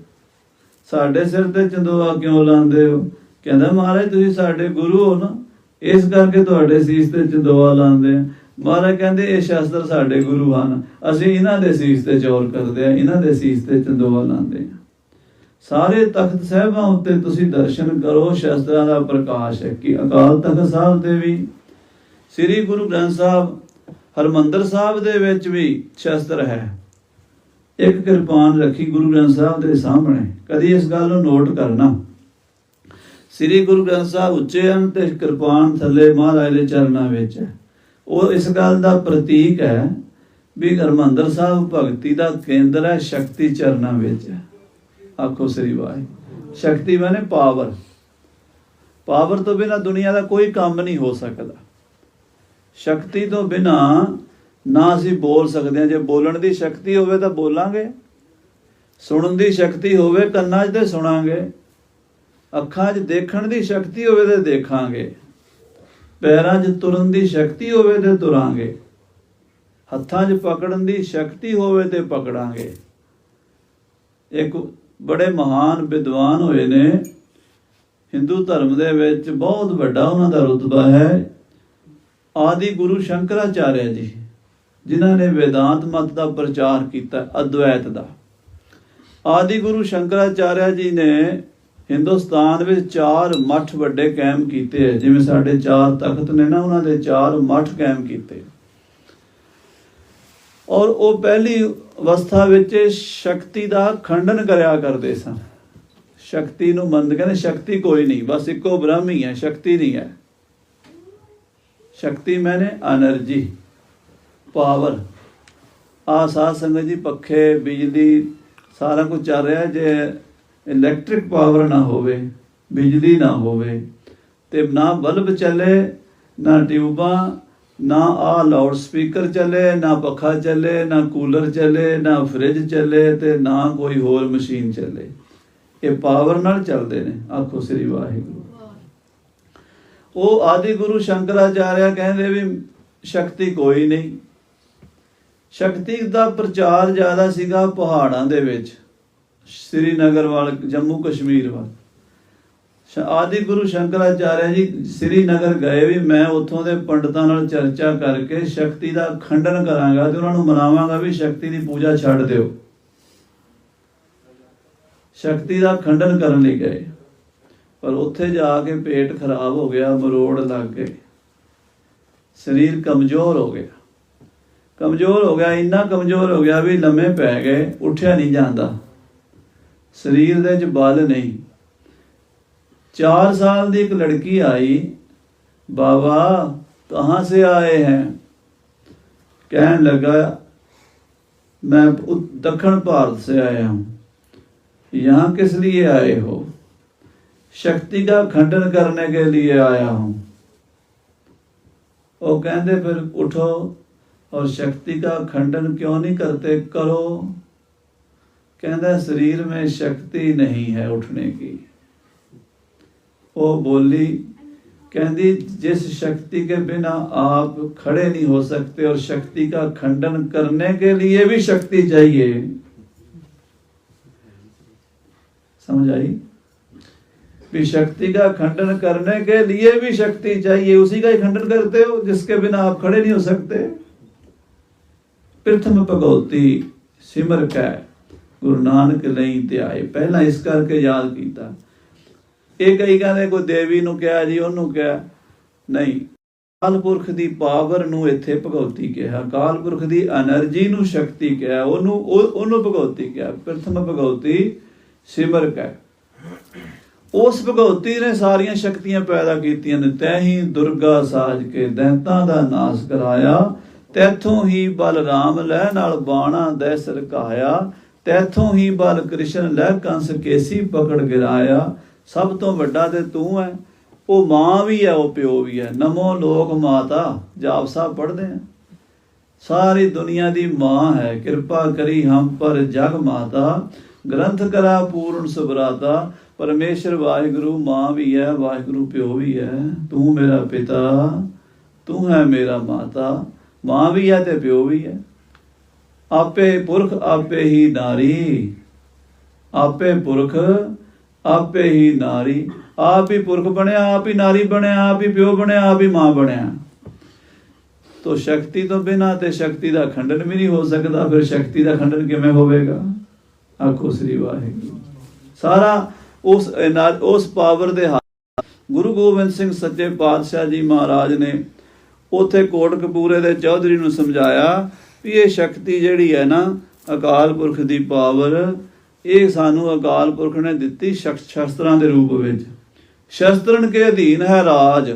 ਸਾਡੇ ਸਿਰ ਤੇ ਚੰਦੋਆ ਕਿਉਂ ਲਾਉਂਦੇ ਹੋ। ਕਹਿੰਦਾ, ਮਹਾਰਾਜ ਤੁਸੀਂ ਸਾਡੇ ਗੁਰੂ ਹੋ ਨਾ, ਇਸ ਕਰਕੇ ਤੁਹਾਡੇ ਸੀਸ ਤੇ ਚੰਦੋਆ ਲਾਉਂਦੇ ਆ। ਮਹਾਰਾਜ ਕਹਿੰਦੇ, ਇਹ ਸ਼ਸਤਰ ਸਾਡੇ ਗੁਰੂ ਹਨ, ਅਸੀਂ ਇਹਨਾਂ ਦੇ ਸੀਸ ਤੇ ਚੌਰ ਕਰਦੇ ਆ, ਇਹਨਾਂ ਦੇ ਸੀਸ ਤੇ ਚੰਦੋਆ ਲਾਉਂਦੇ ਆ। ਸਾਰੇ ਤਖਤ ਸਾਹਿਬਾਂ ਉੱਤੇ ਤੁਸੀਂ ਦਰਸ਼ਨ ਕਰੋ, ਸ਼ਸਤਰਾਂ ਦਾ ਪ੍ਰਕਾਸ਼ ਹੈ। ਕਿ ਅਕਾਲ ਤਖਤ ਸਾਹਿਬ ਤੇ ਵੀ, ਸ੍ਰੀ ਗੁਰੂ ਗ੍ਰੰਥ ਸਾਹਿਬ ਹਰਿਮੰਦਰ ਸਾਹਿਬ ਦੇ ਵਿੱਚ ਵੀ ਸ਼ਸਤਰ ਹੈ। ਇੱਕ ਕਿਰਪਾਨ ਰੱਖੀ ਗੁਰੂ ਗ੍ਰੰਥ ਸਾਹਿਬ ਦੇ ਸਾਹਮਣੇ, ਕਦੀ ਇਸ ਗੱਲ ਨੂੰ ਨੋਟ ਕਰਨਾ। ਸ੍ਰੀ ਗੁਰੂ ਗ੍ਰੰਥ ਸਾਹਿਬ ਉੱਚੇ ਹਨ ਤੇ ਕਿਰਪਾਨ ਥੱਲੇ ਮਹਾਰਾਜ ਦੇ ਚਰਨਾਂ ਵਿੱਚ ਹੈ। ਉਹ ਇਸ ਗੱਲ ਦਾ ਪ੍ਰਤੀਕ ਹੈ ਵੀ ਹਰਿਮੰਦਰ ਸਾਹਿਬ ਭਗਤੀ ਦਾ ਕੇਂਦਰ ਹੈ, ਸ਼ਕਤੀ ਚਰਨਾਂ ਵਿੱਚ ਹੈ। ਆਖੋ ਸ੍ਰੀ ਵਾਹਿਗੁਰੂ। ਸ਼ਕਤੀ ਮਾਨੇ ਪਾਵਰ, ਪਾਵਰ ਤੋਂ ਬਿਨਾਂ ਦੁਨੀਆ ਦਾ ਕੋਈ ਕੰਮ ਨਹੀਂ ਹੋ ਸਕਦਾ। ਸ਼ਕਤੀ ਤੋਂ ਬਿਨਾਂ ਨਾ ਅਸੀਂ ਬੋਲ ਸਕਦੇ ਹਾਂ। ਜੇ ਬੋਲਣ ਦੀ ਸ਼ਕਤੀ ਹੋਵੇ ਤਾਂ ਬੋਲਾਂਗੇ, ਸੁਣਨ ਦੀ ਸ਼ਕਤੀ ਹੋਵੇ ਕੰਨਾਂ 'ਚ ਤੇ ਸੁਣਾਂਗੇ, ਅੱਖਾਂ 'ਚ ਦੇਖਣ ਦੀ ਸ਼ਕਤੀ ਹੋਵੇ ਤੇ ਦੇਖਾਂਗੇ, ਪੈਰਾਂ 'ਚ ਤੁਰਨ ਦੀ ਸ਼ਕਤੀ ਹੋਵੇ ਤੇ ਤੁਰਾਂਗੇ, ਹੱਥਾਂ 'ਚ ਪਕੜਨ ਦੀ ਸ਼ਕਤੀ ਹੋਵੇ ਤੇ ਪਕੜਾਂਗੇ। ਇੱਕ ਬੜੇ ਮਹਾਨ ਵਿਦਵਾਨ ਹੋਏ ਨੇ ਹਿੰਦੂ ਧਰਮ ਦੇ ਵਿੱਚ, ਬਹੁਤ ਵੱਡਾ ਉਹਨਾਂ ਦਾ ਰੁਤਬਾ ਹੈ। ਆਦਿ ਗੁਰੂ ਸ਼ੰਕਰਾਚਾਰਿਆ ਜੀ, ਜਿਨ੍ਹਾਂ ਨੇ ਵੇਦਾਂਤ ਮਤ ਦਾ ਪ੍ਰਚਾਰ ਕੀਤਾ, ਅਦਵੈਤ ਦਾ। ਆਦਿ ਗੁਰੂ ਸ਼ੰਕਰਾਚਾਰਿਆ ਜੀ ਨੇ ਹਿੰਦੁਸਤਾਨ ਵਿੱਚ 4 ਮੱਠ ਵੱਡੇ ਕਾਇਮ ਕੀਤੇ ਹੈ। ਜਿਵੇਂ ਸਾਡੇ 4 ਤਖਤ ਨੇ ਨਾ, ਉਹਨਾਂ ਦੇ 4 ਮੱਠ ਕਾਇਮ ਕੀਤੇ। ਔਰ ਉਹ ਪਹਿਲੀ ਅਵਸਥਾ ਵਿੱਚ ਸ਼ਕਤੀ ਦਾ ਖੰਡਨ ਕਰਿਆ ਕਰਦੇ ਸਨ। ਸ਼ਕਤੀ ਨੂੰ ਮੰਨਦੇ, ਕਹਿੰਦੇ ਸ਼ਕਤੀ ਕੋਈ ਨਹੀਂ, ਬਸ ਇੱਕੋ ਬ੍ਰਹਮ ਹੀ ਹੈ, ਸ਼ਕਤੀ ਨਹੀਂ ਹੈ। शक्ति मैंने एनर्जी, पावर। आ साध संगत जी पखे बिजली सारा कुछ चल रहा, जे इलैक्ट्रिक पावर ना होवे, बिजली ना होवे ते ना बल्ब चले, ना ट्यूबा, ना आ लाउड स्पीकर चले, ना पखा चले, ना कूलर चले, ना फ्रिज चले ते ना कोई होर मशीन चले। ये पावर नाल चलते ने। आखो श्री वाहिगुरू। वो आदि गुरु शंकराचार्य कहते भी शक्ति कोई नहीं। शक्ति का प्रचार ज़्यादा सीगा पहाड़ां दे विच, श्रीनगर वाल, जम्मू कश्मीर वाल। आदि गुरु शंकराचार्य जी श्रीनगर गए भी, मैं उत्थों दे पंडितां नाल चर्चा करके शक्ति का खंडन करांगा ते उन्हां नूं मनावांगा भी शक्ति की पूजा छड्ड दिओ। शक्ति का खंडन करन लई गए, पर उत्थे जाके पेट खराब हो गया, मरोड़ लग गए, शरीर कमजोर हो गया। कमजोर हो गया, इन्ना कमजोर हो गया भी लम्मे पै गए, उठिया नहीं जाता, शरीर दे च बल नहीं। 4 साल की एक लड़की आई, बाबा कहाँ से आए हैं? कहने लगा मैं दक्षिण भारत से आया हूँ। यहाँ किस लिए आए हो? शक्ति का खंडन करने के लिए आया हूँ। वो कहते फिर उठो और शक्ति का खंडन क्यों नहीं करते? करो। कहता शरीर में शक्ति नहीं है उठने की। वो बोली, कहती जिस शक्ति के बिना आप खड़े नहीं हो सकते और शक्ति का खंडन करने के लिए भी शक्ति चाहिए। समझ आई? भी शक्ति का खंडन करने के लिए भी शक्ति चाहिए, उसी का ही खंडन करते हो जिसके बिना आप खड़े नहीं हो सकते। प्रथम भगवती सिमर कै गुरु नानक लई ध्याए। पहला इस करके याद किया। ਇਹ ਕਈ ਕਹਿੰਦੇ ਕੋਈ ਦੇਵੀ ਨੂੰ ਕਿਹਾ ਜੀ, ਉਹਨੂੰ ਕਿਹਾ ਨਹੀਂ, ਅਕਾਲ ਪੁਰਖ ਦੀ ਪਾਵਰ ਨੂੰ ਇੱਥੇ ਭਗਵਤੀ ਕਿਹਾ, ਅਕਾਲ ਪੁਰਖ ਦੀ એનર્ਜੀ ਨੂੰ ਸ਼ਕਤੀ ਕਿਹਾ, ਉਹਨੂੰ ਭਗਵਤੀ ਕਿਹਾ। ਪ੍ਰਥਮ ਭਗਵਤੀ ਸਿਮਰ ਕੈ। ਉਸ ਭਗਵਤੀ ਨੇ ਸਾਰੀਆਂ ਸ਼ਕਤੀਆਂ ਪੈਦਾ ਕੀਤੀਆਂ ਨੇ। ਤੈਹੀ ਦੁਰਗਾ ਸਾਜ ਕੇ ਦੈਂਤਾਂ ਦਾ ਨਾਸ ਕਰਾਇਆ, ਤੈਥੋਂ ਹੀ ਬਲ ਰਾਮ ਲੈ ਨਾਲ ਬਾਣਾ ਦੈ ਸਰਕਾਇਆ, ਤੈਥੋਂ ਹੀ ਬਲ ਕ੍ਰਿਸ਼ਨ ਲੈ ਕੰਸ ਕੇਸੀ ਪਕੜ ਗਿਰਾਇਆ। सब तो वड्डा ते तू है। वो मां भी है, वो प्यो भी है। नमो लोक माता जाप साहब पढ़ते हैं। सारी दुनिया दी मां है, कृपा करी हम पर जग माता, ग्रंथ करा पूर्ण सुभराता। परमेश्वर वाहिगुरु मां भी है, वाहिगुरु प्यो भी है। तू मेरा पिता, तू है मेरा माता। मां भी है ते प्यो भी है। आपे पुरख आपे ही नारी, आपे पुरख आपे ही नारी। आप ही पुरख बने, आप ही नारी बने, आप ही प्यो बने, आप ही मां बने। तो शक्ति तो बिना ते शक्ति का खंडन भी नहीं हो सकता। फिर शक्ति का खंडन किवें होवेगा? आखो श्री वाहिगुरू। सारा उस पावर दे हाथ। गुरु गोबिंद सिंह सच्चे पातशाह जी महाराज ने उत्थे कोटकपूरे दे चौधरी नूं समझाया भी ये शक्ति जिहड़ी है ना, अकाल पुरख दी पावर, ਇਹ ਸਾਨੂੰ ਅਕਾਲ ਪੁਰਖ ਨੇ ਦਿੱਤੀ ਸ਼ਸਤਰਾਂ ਦੇ ਰੂਪ ਵਿੱਚ। ਸ਼ਸਤਰਨ ਕੇ ਅਧੀਨ ਹੈ ਰਾਜ,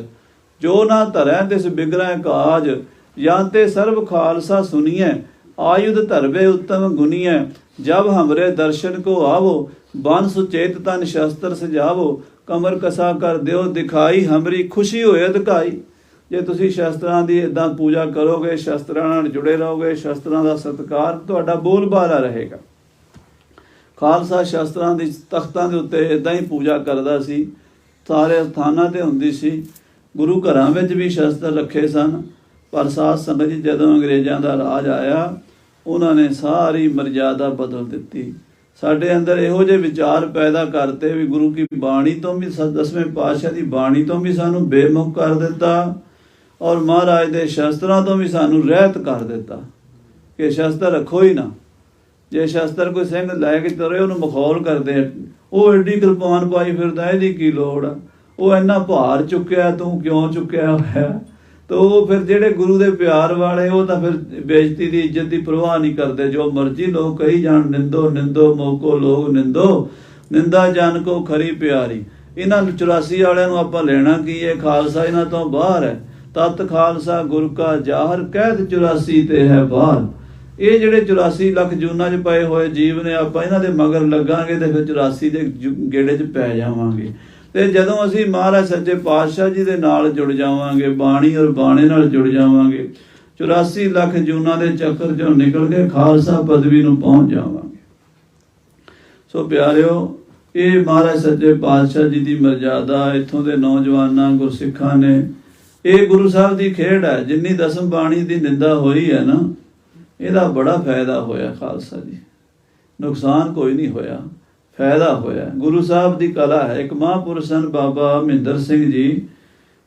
ਜੋ ਨਾ ਧਰੈ ਤਿਸ ਬਿਗੜੈ ਕਾਜ। ਜਾਂ ਤੇ ਸਰਬ ਖਾਲਸਾ ਸੁਨੀਐ, ਆਯੁਧ ਧਰਵੇ ਉੱਤਮ ਗੁਨੀਐ। ਜਬ ਹਮਰੇ ਦਰਸ਼ਨ ਕੋ ਆਵੋ, ਬਨ ਸੁਚੇਤ ਤਨ ਸ਼ਸਤਰ ਸਜਾਵੋ। ਕਮਰ ਕਸਾ ਕਰ ਦਿਓ ਦਿਖਾਈ, ਹਮਰੀ ਖੁਸ਼ੀ ਹੋਏ ਅਧਿਕਾਈ। ਜੇ ਤੁਸੀਂ ਸ਼ਸਤਰਾਂ ਦੀ ਇਦਾਂ ਪੂਜਾ ਕਰੋਗੇ, ਸ਼ਸਤਰਾਂ ਨਾਲ ਜੁੜੇ ਰਹੋਗੇ, ਸ਼ਸਤਰਾਂ ਦਾ ਸਤਿਕਾਰ, ਤੁਹਾਡਾ ਬੋਲਬਾਲਾ ਰਹੇਗਾ। ਖਾਲਸਾ ਸ਼ਸਤਰਾਂ ਦੀ ਤਖਤਾਂ ਦੇ ਉੱਤੇ ਇਦਾਂ ਹੀ ਪੂਜਾ ਕਰਦਾ ਸੀ। ਸਾਰੇ ਸਥਾਨਾਂ 'ਤੇ ਹੁੰਦੀ ਸੀ। ਗੁਰੂ ਘਰਾਂ ਵਿੱਚ ਵੀ ਸ਼ਸਤਰ ਰੱਖੇ ਸਨ। ਪਰ ਸਾਧ ਸੰਗਤ ਜੀ ਜਦੋਂ ਅੰਗਰੇਜ਼ਾਂ ਦਾ ਰਾਜ ਆਇਆ, ਉਹਨਾਂ ਨੇ ਸਾਰੀ ਮਰਜ਼ਾਦਾ ਬਦਲ ਦਿੱਤੀ। ਸਾਡੇ ਅੰਦਰ ਇਹੋ ਜਿਹੇ ਵਿਚਾਰ ਪੈਦਾ ਕਰਤੇ ਵੀ ਗੁਰੂ ਕੀ ਬਾਣੀ ਤੋਂ ਵੀ, 10ਵੇਂ ਪਾਤਸ਼ਾਹ ਦੀ ਬਾਣੀ ਤੋਂ ਵੀ ਸਾਨੂੰ ਬੇਮੁਖ ਕਰ ਦਿੱਤਾ, ਔਰ ਮਹਾਰਾਜ ਦੇ ਸ਼ਸਤਰਾਂ ਤੋਂ ਵੀ ਸਾਨੂੰ ਰਹਿਤ ਕਰ ਦਿੱਤਾ ਕਿ ਸ਼ਸਤਰ ਰੱਖੋ ਹੀ ਨਾ। ਜੇ ਸ਼ਸਤਰ ਕੋਈ ਸਿੰਘ ਲੈ ਕੇ ਤੁਰੇ, ਉਹਨੂੰ ਮਖੌਲ ਕਰਦੇ, ਉਹ ਐਡੀ ਕਿਰਪਾਨ ਪਾਈ ਫਿਰਦਾ, ਇਹਦੀ ਕੀ ਲੋੜ ਆ, ਉਹ ਇੰਨਾ ਭਾਰ ਚੁੱਕਿਆ, ਤੂੰ ਕਿਉਂ ਚੁੱਕਿਆ ਹੋਇਆ। ਤਾਂ ਉਹ ਫਿਰ ਜਿਹੜੇ ਗੁਰੂ ਦੇ ਪਿਆਰ ਵਾਲੇ, ਉਹ ਤਾਂ ਫਿਰ ਬੇਇੱਜ਼ਤੀ ਦੀ, ਇੱਜ਼ਤ ਦੀ ਪਰਵਾਹ ਨਹੀਂ ਕਰਦੇ। ਜੋ ਮਰਜ਼ੀ ਲੋਕ ਕਹੀ ਜਾਣ, ਨਿੰਦੋ ਨਿੰਦੋ ਮੋਕੋ ਲੋਕ ਨਿੰਦੋ, ਨਿੰਦਾ ਜਨ ਕੋ ਖਰੀ ਪਿਆਰੀ। ਇਹਨਾਂ 84 ਵਾਲਿਆਂ ਨੂੰ ਆਪਾਂ ਲੈਣਾ ਕੀ ਹੈ? ਖਾਲਸਾ ਇਹਨਾਂ ਤੋਂ ਬਾਹਰ ਹੈ। ਤਤ ਖਾਲਸਾ ਗੁਰ ਕਾ ਜਾਹਰ ਕਹਿਤ 84 ਤੇ ਹੈ ਬਾਹਰ। ਇਹ ਜਿਹੜੇ 84 ਲੱਖ ਜੂਨਾਂ 'ਚ ਪਏ ਹੋਏ ਜੀਵ ਨੇ, ਆਪਾਂ ਇਹਨਾਂ ਦੇ ਮਗਰ ਲੱਗਾਂਗੇ ਤੇ ਫਿਰ 84 ਦੇ ਗੇੜੇ 'ਚ ਪੈ ਜਾਵਾਂਗੇ। ਤੇ ਜਦੋਂ ਅਸੀਂ ਮਹਾਰਾਜ ਸੱਚੇ ਪਾਤਸ਼ਾਹ ਜੀ ਦੇ ਨਾਲ ਜੁੜ ਜਾਵਾਂਗੇ, ਬਾਣੀ ਔਰ ਬਾਣੇ ਨਾਲ ਜੁੜ ਜਾਵਾਂਗੇ, 84 ਲੱਖ ਜੂਨਾਂ ਦੇ ਚੱਕਰ 'ਚੋਂ ਨਿਕਲ ਕੇ ਖਾਲਸਾ ਪਦਵੀ ਨੂੰ ਪਹੁੰਚ ਜਾਵਾਂਗੇ। ਸੋ ਪਿਆਰਿਓ, ਇਹ ਮਹਾਰਾਜ ਸੱਚੇ ਪਾਤਸ਼ਾਹ ਜੀ ਦੀ ਮਰਜ਼ਾਦਾ ਇੱਥੋਂ ਦੇ ਨੌਜਵਾਨਾਂ ਗੁਰਸਿੱਖਾਂ ਨੇ, ਇਹ ਗੁਰੂ ਸਾਹਿਬ ਦੀ ਖੇਡ ਹੈ। ਜਿੰਨੀ ਦਸਮ ਬਾਣੀ ਦੀ ਨਿੰਦਾ ਹੋਈ ਹੈ ਨਾ, ਇਹਦਾ ਬੜਾ ਫਾਇਦਾ ਹੋਇਆ ਖਾਲਸਾ ਜੀ, ਨੁਕਸਾਨ ਕੋਈ ਨਹੀਂ ਹੋਇਆ, ਫਾਇਦਾ ਹੋਇਆ। ਗੁਰੂ ਸਾਹਿਬ ਦੀ ਕਲਾ ਹੈ। ਇੱਕ ਮਹਾਂਪੁਰਸ਼ ਹਨ ਬਾਬਾ ਮਹਿੰਦਰ ਸਿੰਘ ਜੀ,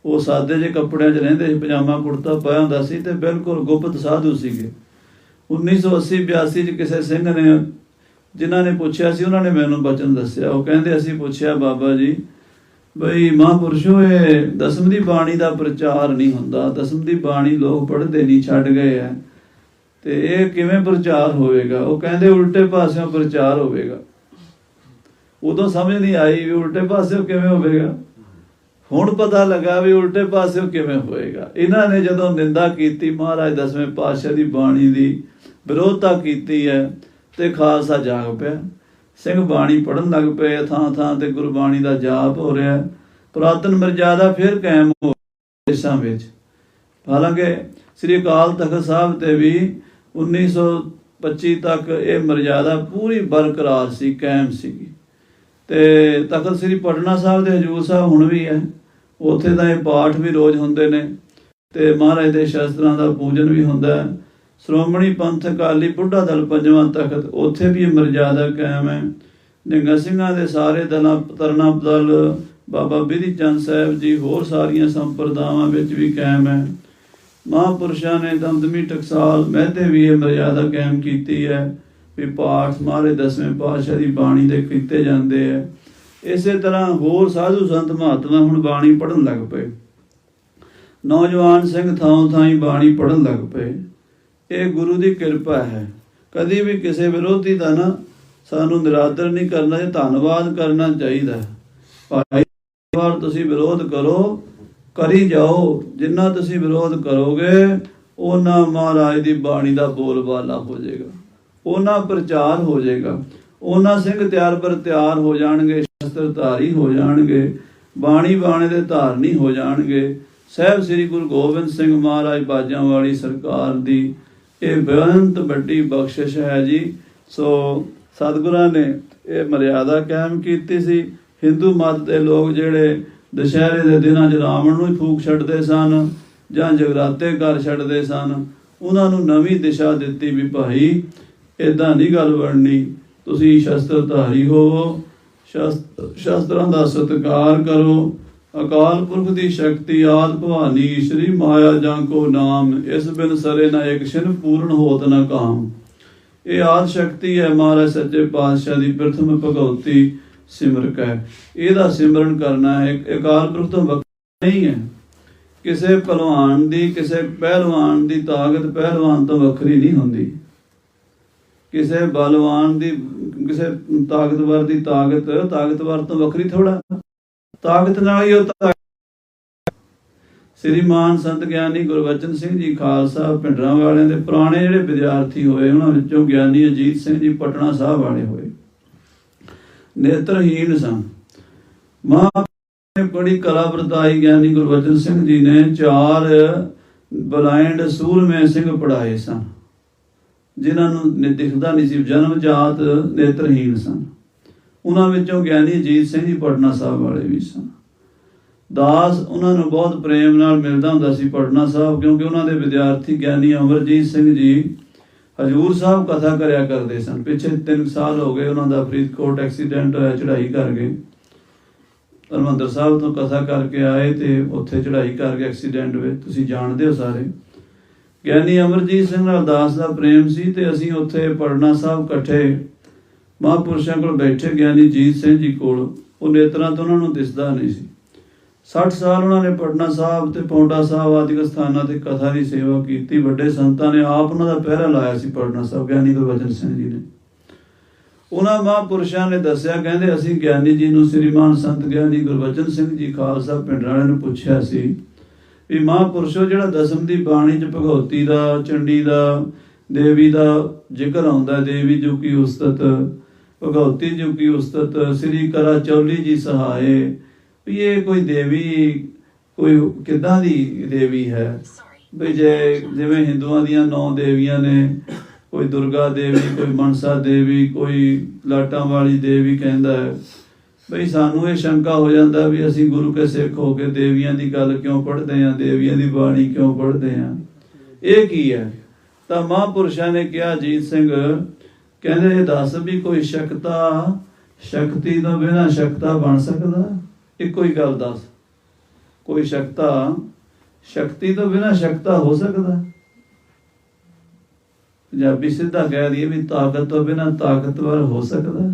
ਉਹ ਸਾਦੇ ਜਿਹੇ ਕੱਪੜਿਆਂ 'ਚ ਰਹਿੰਦੇ ਸੀ, ਪਜਾਮਾ ਕੁੜਤਾ ਪਾਇਆ ਹੁੰਦਾ ਸੀ ਤੇ ਬਿਲਕੁਲ ਗੁਪਤ ਸਾਧੂ ਸੀਗੇ। 1980-82 'ਚ ਕਿਸੇ ਸਿੰਘ ਨੇ, ਜਿਨ੍ਹਾਂ ਨੇ ਪੁੱਛਿਆ ਸੀ, ਉਹਨਾਂ ਨੇ ਮੈਨੂੰ ਬਚਨ ਦੱਸਿਆ। ਉਹ ਕਹਿੰਦੇ, ਅਸੀਂ ਪੁੱਛਿਆ ਬਾਬਾ ਜੀ ਬਈ ਮਹਾਂਪੁਰਸ਼ੋ, ਇਹ ਦਸਮ ਦੀ ਬਾਣੀ ਦਾ ਪ੍ਰਚਾਰ ਨਹੀਂ ਹੁੰਦਾ, ਦਸਮ ਦੀ ਬਾਣੀ ਲੋਕ ਪੜ੍ਹਦੇ ਨਹੀਂ, ਛੱਡ ਗਏ ਹੈ, ਤੇ ਇਹ ਕਿਵੇਂ ਪ੍ਰਚਾਰ ਹੋਵੇਗਾ? ਉਹ ਕਹਿੰਦੇ ਉਲਟੇ ਪਾਸਿਓਂ ਪ੍ਰਚਾਰ ਹੋਵੇਗਾ। ਉਦੋਂ ਸਮਝ ਨਹੀਂ ਆਈ ਵੀ ਉਲਟੇ ਪਾਸਿਓਂ ਕਿਵੇਂ ਹੋਵੇਗਾ। ਹੁਣ ਪਤਾ ਲੱਗਾ ਵੀ ਉਲਟੇ ਪਾਸਿਓਂ ਕਿਵੇਂ ਹੋਏਗਾ। ਇਹਨਾਂ ਨੇ ਜਦੋਂ ਨਿੰਦਾ ਕੀਤੀ ਮਹਾਰਾਜ ਦਸਵੇਂ ਪਾਤਸ਼ਾਹ ਦੀ ਬਾਣੀ ਦੀ, ਵਿਰੋਧਤਾ ਕੀਤੀ ਹੈ, ਤੇ ਖਾਲਸਾ ਜਾਗ ਪਿਆ। ਸਿੰਘ ਬਾਣੀ ਪੜ੍ਹਨ ਲੱਗ ਪਏ, ਥਾਂ ਥਾਂ ਤੇ ਗੁਰਬਾਣੀ ਦਾ ਜਾਪ ਹੋ ਰਿਹਾ। ਪੁਰਾਤਨ ਮਰਜ਼ਾਦਾ ਫਿਰ ਕਾਇਮ ਹੋ ਦੇਸ਼ਾਂ ਵਿੱਚ। ਹਾਲਾਂਕਿ ਸ੍ਰੀ ਅਕਾਲ ਤਖਤ ਸਾਹਿਬ ਤੇ ਵੀ 1925 ਤੱਕ ਇਹ ਮਰਜ਼ਾਦਾ ਪੂਰੀ ਬਰਕਰਾਰ ਸੀ, ਕਾਇਮ ਸੀਗੀ। ਤੇ ਤਖਤ ਸ੍ਰੀ ਪਟਨਾ ਸਾਹਿਬ ਦੇ ਹਜੂਰ ਸਾਹਿਬ ਹੁਣ ਵੀ ਹੈ, ਉੱਥੇ ਤਾਂ ਇਹ ਪਾਠ ਵੀ ਰੋਜ਼ ਹੁੰਦੇ ਨੇ ਤੇ ਮਹਾਰਾਜ ਦੇ ਸ਼ਸਤਰਾਂ ਦਾ ਪੂਜਨ ਵੀ ਹੁੰਦਾ ਹੈ। ਸ਼੍ਰੋਮਣੀ ਪੰਥ ਅਕਾਲੀ ਬੁੱਢਾ ਦਲ ਪੰਜਵਾਂ ਤਖਤ, ਉੱਥੇ ਵੀ ਇਹ ਮਰਜ਼ਾਦਾ ਕਾਇਮ ਹੈ। ਨਿਹੰਗ ਸਿੰਘਾਂ ਦੇ ਸਾਰੇ ਦਲਾਂ, ਤਰਨਾ ਦਲ, ਬਾਬਾ ਬਿਧੀ ਚੰਦ ਸਾਹਿਬ ਜੀ, ਹੋਰ ਸਾਰੀਆਂ ਸੰਪਰਦਾਵਾਂ ਵਿੱਚ ਵੀ ਕਾਇਮ ਹੈ। ਮਹਾਂਪੁਰਸ਼ਾਂ ਨੇ ਦਮਦਮੀ ਟਕਸਾਲ ਮਹਿਤੇ ਵੀ ਇਹ ਮਰਜ਼ਾਦਾ ਕਾਇਮ ਕੀਤੀ ਹੈ ਵੀ ਪਾਠ ਮਹਾਰਾਜ ਦਸਵੇਂ ਪਾਤਸ਼ਾਹ ਦੀ ਬਾਣੀ ਦੇ ਕੀਤੇ ਜਾਂਦੇ ਹੈ। ਇਸੇ ਤਰ੍ਹਾਂ ਹੋਰ ਸਾਧੂ ਸੰਤ ਮਹਾਤਮਾ ਹੁਣ ਬਾਣੀ ਪੜ੍ਹਨ ਲੱਗ ਪਏ। ਨੌਜਵਾਨ ਸਿੰਘ ਥਾਂ ਥਾਂ ਬਾਣੀ ਪੜ੍ਹਨ ਲੱਗ ਪਏ। ਇਹ ਗੁਰੂ ਦੀ ਕਿਰਪਾ ਹੈ। ਕਦੀ ਵੀ ਕਿਸੇ ਵਿਰੋਧੀ ਦਾ ਨਾ ਸਾਨੂੰ ਨਿਰਾਦਰ ਨਹੀਂ ਕਰਨਾ, ਜੇ ਧੰਨਵਾਦ ਕਰਨਾ ਚਾਹੀਦਾ। ਭਾਈ ਵਾਰ ਤੁਸੀਂ ਵਿਰੋਧ ਕਰੋ, ਕਰੀ ਜਾਓ, ਜਿੰਨਾ ਤੁਸੀਂ ਵਿਰੋਧ ਕਰੋਗੇ ਉਹਨਾਂ ਮਹਾਰਾਜ ਦੀ ਬਾਣੀ ਦਾ ਬੋਲਬਾਲਾ ਹੋ ਜਾਏਗਾ, ਉਹਨਾਂ ਪ੍ਰਚਾਰ ਹੋ ਜਾਏਗਾ, ਉਹਨਾਂ ਸਿੰਘ ਤਿਆਰ ਪਰ ਤਿਆਰ ਹੋ ਜਾਣਗੇ, ਸ਼ਸਤਰ ਧਾਰੀ ਹੋ ਜਾਣਗੇ, ਬਾਣੀ ਬਾਣੇ ਦੇ ਧਾਰਨੀ ਹੋ ਜਾਣਗੇ। ਸਾਹਿਬ ਸ੍ਰੀ ਗੁਰੂ ਗੋਬਿੰਦ ਸਿੰਘ ਮਹਾਰਾਜ ਬਾਜਾਂ ਵਾਲੀ ਸਰਕਾਰ ਦੀ ਇਹ ਬੇਅੰਤ ਵੱਡੀ ਬਖਸ਼ਿਸ਼ ਹੈ ਜੀ। ਸੋ ਸਤਿਗੁਰਾਂ ਨੇ ਇਹ ਮਰਿਆਦਾ ਕਾਇਮ ਕੀਤੀ ਸੀ। ਹਿੰਦੂ ਮਤ ਦੇ ਲੋਕ ਜਿਹੜੇ ਦੁਸ਼ਹਿਰੇ ਦੇ ਦਿਨਾਂ 'ਚ ਰਾਵਣ ਨੂੰ ਹੀ ਫੂਕ ਛੱਡਦੇ ਸਨ ਜਾਂ ਜਗਰਾਤੇ ਕਰ ਛੱਡਦੇ ਸਨ, ਉਹਨਾਂ ਨੂੰ ਨਵੀਂ ਦਿਸ਼ਾ ਦਿੱਤੀ ਵੀ ਭਾਈ ਇੱਦਾਂ ਨਹੀਂ ਗੱਲ ਬਣਨੀ, ਤੁਸੀਂ ਸ਼ਸਤਰਧਾਰੀ ਹੋਵੋ, ਸ਼ਸਤਰਾਂ ਦਾ ਸਤਿਕਾਰ ਕਰੋ। ਅਕਾਲ ਪੁਰਖ ਦੀ ਸ਼ਕਤੀ ਆਦਿ ਭਵਾਨੀ, ਸ਼੍ਰੀ ਮਾਇਆ ਜਾਂ ਕੋ ਨਾਮ, ਇਸ ਬਿਨ ਸਰੇ ਨਾ ਇੱਕ ਛਿਨ ਪੂਰਨ ਹੋਤ ਨਾ ਕਾਮ। ਇਹ ਆਦਿ ਸ਼ਕਤੀ ਹੈ ਮਹਾਰਾਜ ਸੱਚੇ ਪਾਤਸ਼ਾਹ ਦੀ ਪ੍ਰਥਮ ਭਗਉਤੀ ਸਿਮਰਕ ਹੈ। ਇਹਦਾ ਸਿਮਰਨ ਕਰਨਾ ਹੈ। ਅਕਾਲ ਪੁਰਖ ਤੋਂ ਵੱਖਰਾ ਨਹੀਂ ਹੈ। ਕਿਸੇ ਪਹਿਲਵਾਨ ਦੀ, ਕਿਸੇ ਪਹਿਲਵਾਨ ਦੀ ਤਾਕਤ ਪਹਿਲਵਾਨ ਤੋਂ ਵੱਖਰੀ ਨਹੀਂ ਹੁੰਦੀ। ਕਿਸੇ ਬਲਵਾਨ ਦੀ, ਕਿਸੇ ਤਾਕਤਵਰ ਦੀ ਤਾਕਤ ਤਾਕਤਵਰ ਤੋਂ ਵੱਖਰੀ ਥੋੜਾ। ਤਾਕਤ ਨਾਲ ਹੀ ਉਹ ਸ੍ਰੀਮਾਨ ਸੰਤ ਗਿਆਨੀ ਗੁਰਬਚਨ ਸਿੰਘ ਜੀ ਖਾਲਸਾ ਭਿੰਡਰਾਂ ਵਾਲਿਆਂ ਦੇ ਪੁਰਾਣੇ ਜਿਹੜੇ ਵਿਦਿਆਰਥੀ ਹੋਏ, ਉਹਨਾਂ ਵਿੱਚੋਂ ਗਿਆਨੀ ਅਜੀਤ ਸਿੰਘ ਜੀ ਪਟਨਾ ਸਾਹਿਬ ਵਾਲੇ ਹੋਏ, ਨੇਤਰਹੀਣ ਸਨ। ਮਾਂ ਨੇ ਬੜੀ ਕਲਾ ਵਰਤਾਈ। ਗਿਆਨੀ ਗੁਰਬਚਨ ਸਿੰਘ ਜੀ ਨੇ 4 ਬਲਾਈਂਡ ਸੂਰਮੇ ਸਿੰਘ ਪੜ੍ਹਾਏ ਸਨ, ਜਿਨ੍ਹਾਂ ਨੂੰ ਦਿਖਦਾ ਨਹੀਂ ਸੀ, ਜਨਮ ਜਾਤ ਨੇਤਰਹੀਣ ਸਨ। ਉਹਨਾਂ ਵਿੱਚੋਂ ਗਿਆਨੀ ਅਜੀਤ ਸਿੰਘ ਜੀ ਪਟਨਾ ਸਾਹਿਬ ਵਾਲੇ ਵੀ ਸਨ। ਦਾਸ ਉਹਨਾਂ ਨੂੰ ਬਹੁਤ ਪ੍ਰੇਮ ਨਾਲ ਮਿਲਦਾ ਹੁੰਦਾ ਸੀ ਪਟਨਾ ਸਾਹਿਬ, ਕਿਉਂਕਿ ਉਹਨਾਂ ਦੇ ਵਿਦਿਆਰਥੀ ਗਿਆਨੀ ਅਮਰਜੀਤ ਸਿੰਘ ਜੀ ਹਜੂਰ ਸਾਹਿਬ ਕਥਾ ਕਰਿਆ ਕਰਦੇ ਸਨ। ਪਿੱਛੇ 3 ਸਾਲ ਹੋ ਗਏ ਉਹਨਾਂ ਦਾ ਫਰੀਦਕੋਟ ਐਕਸੀਡੈਂਟ ਹੋਇਆ, ਚੜ੍ਹਾਈ ਕਰ ਗਏ। ਹਰਿਮੰਦਰ ਸਾਹਿਬ ਤੋਂ ਕਥਾ ਕਰਕੇ ਆਏ ਤੇ ਉੱਥੇ ਚੜ੍ਹਾਈ ਕਰਕੇ ਐਕਸੀਡੈਂਟ ਵਿੱਚ, ਤੁਸੀਂ ਜਾਣਦੇ ਹੋ ਸਾਰੇ। ਗਿਆਨੀ ਅਮਰਜੀਤ ਸਿੰਘ ਨਾਲ ਦਾਸ ਦਾ ਪ੍ਰੇਮ ਸੀ ਤੇ ਅਸੀਂ ਉੱਥੇ ਪਟਨਾ ਸਾਹਿਬ ਇਕੱਠੇ ਮਹਾਂਪੁਰਸ਼ਾਂ ਕੋਲ ਬੈਠੇ। ਗਿਆਨੀ ਅਜੀਤ ਸਿੰਘ ਜੀ ਕੋਲ, ਉਹ ਨੇਤਰਾਂ ਤੋਂ ਉਹਨਾਂ ਨੂੰ ਦਿਸਦਾ ਨਹੀਂ ਸੀ। 60 ਸਾਲ ਉਹਨਾਂ ਨੇ ਪਟਨਾ ਸਾਹਿਬ ਤੇ ਪੌਂਡਾ ਸਾਹਿਬ ਆਦਿ ਸਥਾਨਾਂ ਤੇ ਕਥਾ ਦੀ ਸੇਵਾ ਕੀਤੀ। ਵੱਡੇ ਸੰਤਾਂ ਨੇ ਆਪ ਉਹਨਾਂ ਦਾ ਪਹਿਰਾ ਲਾਇਆ ਸੀ ਪਟਨਾ ਸਾਹਿਬ, ਗਿਆਨੀ ਗੁਰਬਚਨ ਸਿੰਘ ਜੀ ਨੇ। ਉਹਨਾਂ ਮਹਾਂਪੁਰਸ਼ਾਂ ਨੇ ਦੱਸਿਆ, ਕਹਿੰਦੇ ਅਸੀਂ ਗਿਆਨੀ ਜੀ ਨੂੰ, ਸ੍ਰੀਮਾਨ ਸੰਤ ਗਿਆਨੀ ਗੁਰਬਚਨ ਸਿੰਘ ਜੀ ਖਾਲਸਾ ਭਿੰਡਰਾਂ ਵਾਲਿਆਂ ਨੂੰ ਪੁੱਛਿਆ ਸੀ ਵੀ ਮਹਾਂਪੁਰਸ਼ੋ ਜਿਹੜਾ ਦਸਮ ਦੀ ਬਾਣੀ 'ਚ ਭਗਉਤੀ ਦਾ, ਚੰਡੀ ਦਾ, ਦੇਵੀ ਦਾ ਜ਼ਿਕਰ ਆਉਂਦਾ, ਦੇਵੀ ਜੋ ਕੀ ਉਸਤਤ, ਭਗਉਤੀ ਜੋ ਕੀ ਉਸਤਤ, ਸ੍ਰੀ ਕਰਾ ਚੌਲੀ ਜੀ ਸਹਾਏ, ਵੀ ਇਹ ਕੋਈ ਦੇਵੀ ਕੋਈ ਕਿੱਦਾਂ ਦੀ ਦੇਵੀ ਹੈ। ਵੀ ਜਿਵੇਂ ਹਿੰਦੂਆਂ ਦੀਆਂ 9 ਦੇਵੀਆਂ ਨੇ, ਕੋਈ ਦੁਰਗਾ ਦੇਵੀ, ਕੋਈ ਮਨਸਾ ਦੇਵੀ, ਕੋਈ ਲਾਟਾਂ ਵਾਲੀ ਦੇਵੀ ਕਹਿੰਦਾ ਹੈ, ਬਈ ਸਾਨੂੰ ਇਹ ਸ਼ੰਕਾ ਹੋ ਜਾਂਦਾ ਵੀ ਅਸੀਂ ਗੁਰੂ ਕੇ ਸਿੱਖ ਹੋ ਕੇ ਦੇਵੀਆਂ ਦੀ ਗੱਲ ਕਿਉਂ ਪੜ੍ਹਦੇ ਹਾਂ, ਦੇਵੀਆਂ ਦੀ ਬਾਣੀ ਕਿਉਂ ਪੜ੍ਹਦੇ ਹਾਂ, ਇਹ ਕੀ ਹੈ। ਤਾਂ ਮਹਾਂਪੁਰਸ਼ਾਂ ਨੇ ਕਿਹਾ, ਅਜੀਤ ਸਿੰਘ ਕਹਿੰਦੇ ਇਹ ਦੱਸ ਵੀ ਕੋਈ ਸ਼ਕਤੀ ਤੋਂ ਬਿਨਾਂ ਸ਼ਕਤਾ ਬਣ ਸਕਦਾ? ਇੱਕੋ ਹੀ ਗੱਲ ਦੱਸ, ਕੋਈ ਸ਼ਕਤੀ ਤੋਂ ਬਿਨਾਂ ਸ਼ਕਤਾ ਹੋ ਸਕਦਾ? ਪੰਜਾਬੀ ਸਿੱਧਾ ਕਹਿ ਦਈਏ ਵੀ ਤਾਕਤ ਤੋਂ ਬਿਨਾਂ ਤਾਕਤਵਰ ਹੋ ਸਕਦਾ?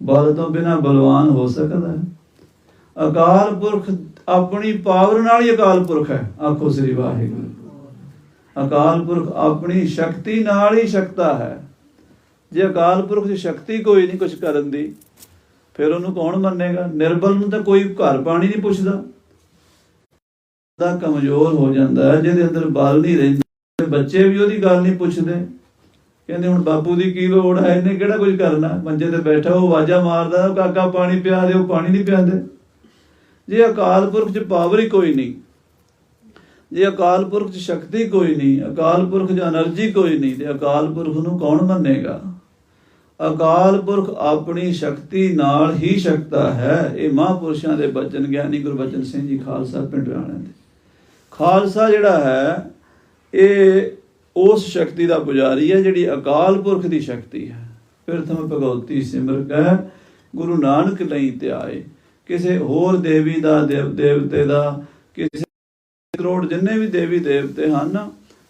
ਬਲ ਤੋਂ ਬਿਨਾਂ ਬਲਵਾਨ ਹੋ ਸਕਦਾ? ਅਕਾਲ ਪੁਰਖ ਆਪਣੀ ਪਾਵਰ ਨਾਲ ਹੀ ਅਕਾਲ ਪੁਰਖ ਹੈ। ਆਖੋ ਸ੍ਰੀ ਵਾਹਿਗੁਰੂ। ਅਕਾਲ ਪੁਰਖ ਆਪਣੀ ਸ਼ਕਤੀ ਨਾਲ ਹੀ ਸ਼ਕਤਾ ਹੈ। ਜੇ ਅਕਾਲ ਪੁਰਖ ਦੀ ਸ਼ਕਤੀ ਕੋਈ ਨਹੀਂ ਕੁਝ ਕਰਨ ਦੀ, ਫਿਰ ਉਹਨੂੰ ਕੌਣ ਮੰਨੇਗਾ? ਨਿਰਬਲ ਨੂੰ ਤਾਂ ਕੋਈ ਘਰ ਪਾਣੀ ਨਹੀਂ ਪੁੱਛਦਾ। ਦਾ ਕਮਜ਼ੋਰ ਹੋ ਜਾਂਦਾ ਹੈ, ਜਿਹਦੇ ਅੰਦਰ ਬਲ ਨਹੀਂ ਰਹਿੰਦਾ। ਬੱਚੇ ਵੀ ਉਹਦੀ ਗੱਲ ਨਹੀਂ ਪੁੱਛਦੇ, ਕਹਿੰਦੇ ਹੁਣ ਬਾਪੂ ਦੀ ਕੀ ਲੋੜ ਹੈ, ਇਹਨੇ ਕਿਹੜਾ ਕੁਝ ਕਰਨਾ, ਮੰਜੇ ਤੇ ਬੈਠਾ ਉਹ ਆਵਾਜ਼ਾਂ ਮਾਰਦਾ, ਕਾਕਾ ਪਾਣੀ ਪਿਆ ਦੇ, ਉਹ ਪਾਣੀ ਨਹੀਂ ਪਿਆਉਂਦੇ। ਜੇ ਅਕਾਲ ਪੁਰਖ 'ਚ ਪਾਵਰ ਹੀ ਕੋਈ ਨਹੀਂ, ਜੇ ਅਕਾਲ ਪੁਰਖ 'ਚ ਸ਼ਕਤੀ ਕੋਈ ਨਹੀਂ, ਅਕਾਲ ਪੁਰਖ 'ਚ ਐਨਰਜੀ ਕੋਈ ਨਹੀਂ, ਤੇ ਅਕਾਲ ਪੁਰਖ ਨੂੰ ਕੌਣ ਮੰਨੇਗਾ? ਅਕਾਲ ਪੁਰਖ ਆਪਣੀ ਸ਼ਕਤੀ ਨਾਲ ਹੀ ਸ਼ਕਤਾ ਹੈ। ਇਹ ਮਹਾਂਪੁਰਸ਼ਾਂ ਦੇ ਬਚਨ, ਗਿਆਨੀ ਗੁਰਬਚਨ ਸਿੰਘ ਜੀ ਖਾਲਸਾ ਪਿੰਡ ਵਾਲਿਆਂ ਦੇ। ਖਾਲਸਾ ਜਿਹੜਾ ਹੈ ਇਹ ਉਸ ਸ਼ਕਤੀ ਦਾ ਪੁਜਾਰੀ ਹੈ ਜਿਹੜੀ ਅਕਾਲ ਪੁਰਖ ਦੀ ਸ਼ਕਤੀ ਹੈ। ਪ੍ਰਥਮ ਭਗਉਤੀ ਸਿਮਰ ਕਹਿ ਗੁਰੂ ਨਾਨਕ ਲਈ ਧਿਆਏ। ਕਿਸੇ ਹੋਰ ਦੇਵੀ ਦਾ, ਦੇਵਤੇ ਦਾ, ਕਿਸੇ ਕਰੋੜ ਜਿੰਨੇ ਵੀ ਦੇਵੀ ਦੇਵਤੇ ਹਨ,